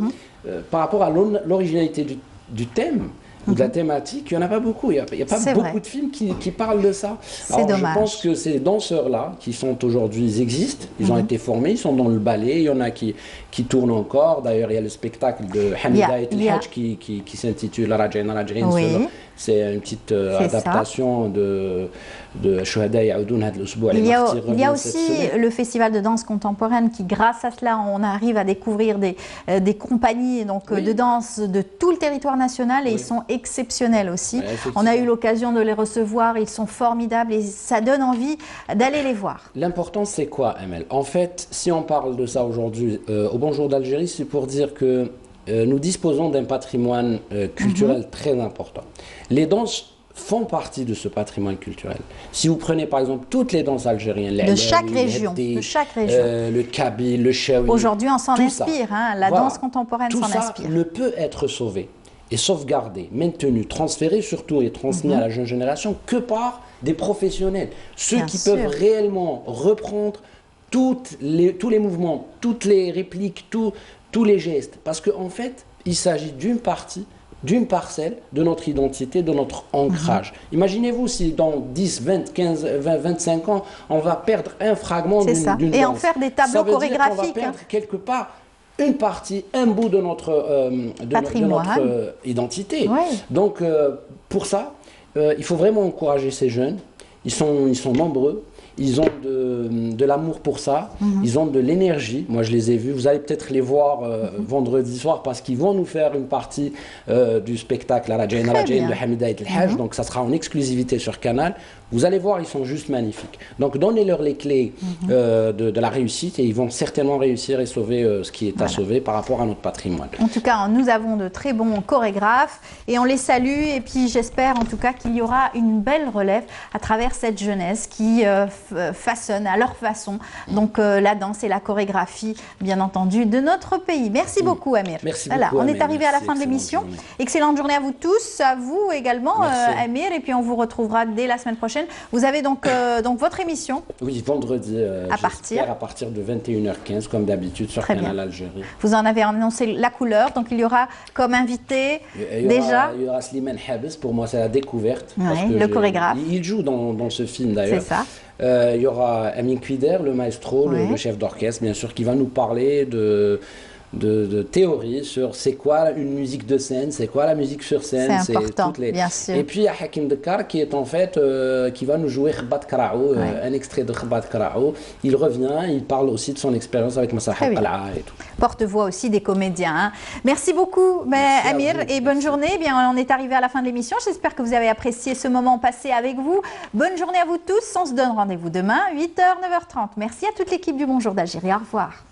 par rapport à l'originalité du thème, ou de la thématique, il n'y en a pas beaucoup. Il n'y a pas beaucoup de films qui parlent de ça. Alors, je pense que ces danseurs-là, qui sont aujourd'hui, ils existent, ils ont été formés, ils sont dans le ballet, il y en a qui tournent encore. D'ailleurs, il y a le spectacle de Hamida et Telhadj qui s'intitule Raj'ina Raj'in. C'est une petite adaptation de Chouhada Yaoudoun had l'Ousbou. Il y a aussi le festival de danse contemporaine qui, grâce à cela, on arrive à découvrir des compagnies de danse de tout le territoire national et ils sont exceptionnels aussi. On a eu l'occasion de les recevoir, ils sont formidables et ça donne envie d'aller les voir. L'important, c'est quoi, Amel? En fait, si on parle de ça aujourd'hui au Bonjour d'Algérie, c'est pour dire que nous disposons d'un patrimoine culturel très important. Les danses font partie de ce patrimoine culturel. Si vous prenez par exemple toutes les danses algériennes, de chaque région, le kabyle, le chaoui. Aujourd'hui, on s'en inspire, hein, la danse contemporaine s'en inspire. Tout ça ne peut être sauvé et sauvegardé, maintenu, transféré surtout et transmis à la jeune génération que par des professionnels. Ceux qui peuvent réellement reprendre tous les mouvements, toutes les répliques, tous les gestes. Parce qu'en fait, il s'agit d'une partie, d'une parcelle de notre identité, de notre ancrage. Imaginez-vous si dans 10, 20, 15, 20, 25 ans, on va perdre un fragment d'une danse. Et en faire des tableaux chorégraphiques. On va perdre quelque part une partie, un bout de notre, identité. Donc, pour ça, il faut vraiment encourager ces jeunes. Ils sont nombreux. Ils ont de l'amour pour ça, ils ont de l'énergie. Moi, je les ai vus. Vous allez peut-être les voir vendredi soir parce qu'ils vont nous faire une partie du spectacle à la Jain de Hamida El Hajj. Donc, ça sera en exclusivité sur Canal. Vous allez voir, ils sont juste magnifiques. Donc, donnez-leur les clés de la réussite et ils vont certainement réussir et sauver ce qui est à sauver par rapport à notre patrimoine. En tout cas, nous avons de très bons chorégraphes et on les salue. Et puis, j'espère en tout cas qu'il y aura une belle relève à travers cette jeunesse qui façonnent à leur façon donc la danse et la chorégraphie bien entendu de notre pays. Merci beaucoup Amir. Merci beaucoup, on Amir. est arrivé à la fin de l'émission. Excellente journée à vous tous, à vous également Amir, et puis on vous retrouvera dès la semaine prochaine. Vous avez donc votre émission. Oui, vendredi à partir de 21h15 comme d'habitude sur Canal Algérie. Vous en avez annoncé la couleur, donc il y aura comme invité il y aura Slimane Habes, pour moi c'est la découverte. Parce que le chorégraphe. Il joue dans ce film d'ailleurs. C'est ça. Il y aura Amin Kouider, le maestro, le chef d'orchestre, bien sûr, qui va nous parler de théorie sur c'est quoi une musique de scène, c'est quoi la musique sur scène. C'est important, bien sûr. Et puis il y a Hakim Dekar qui est en fait, qui va nous jouer Khabat Karaou, un extrait de Khabat Karaou. Il revient, il parle aussi de son expérience avec Masrah Al-Qal'a et tout. Porte-voix aussi des comédiens. Hein. Merci beaucoup Amir et bonne journée. Eh bien, on est arrivé à la fin de l'émission. J'espère que vous avez apprécié ce moment passé avec vous. Bonne journée à vous tous. On se donne rendez-vous demain, 8h, 9h30. Merci à toute l'équipe du Bonjour d'Algérie. Au revoir.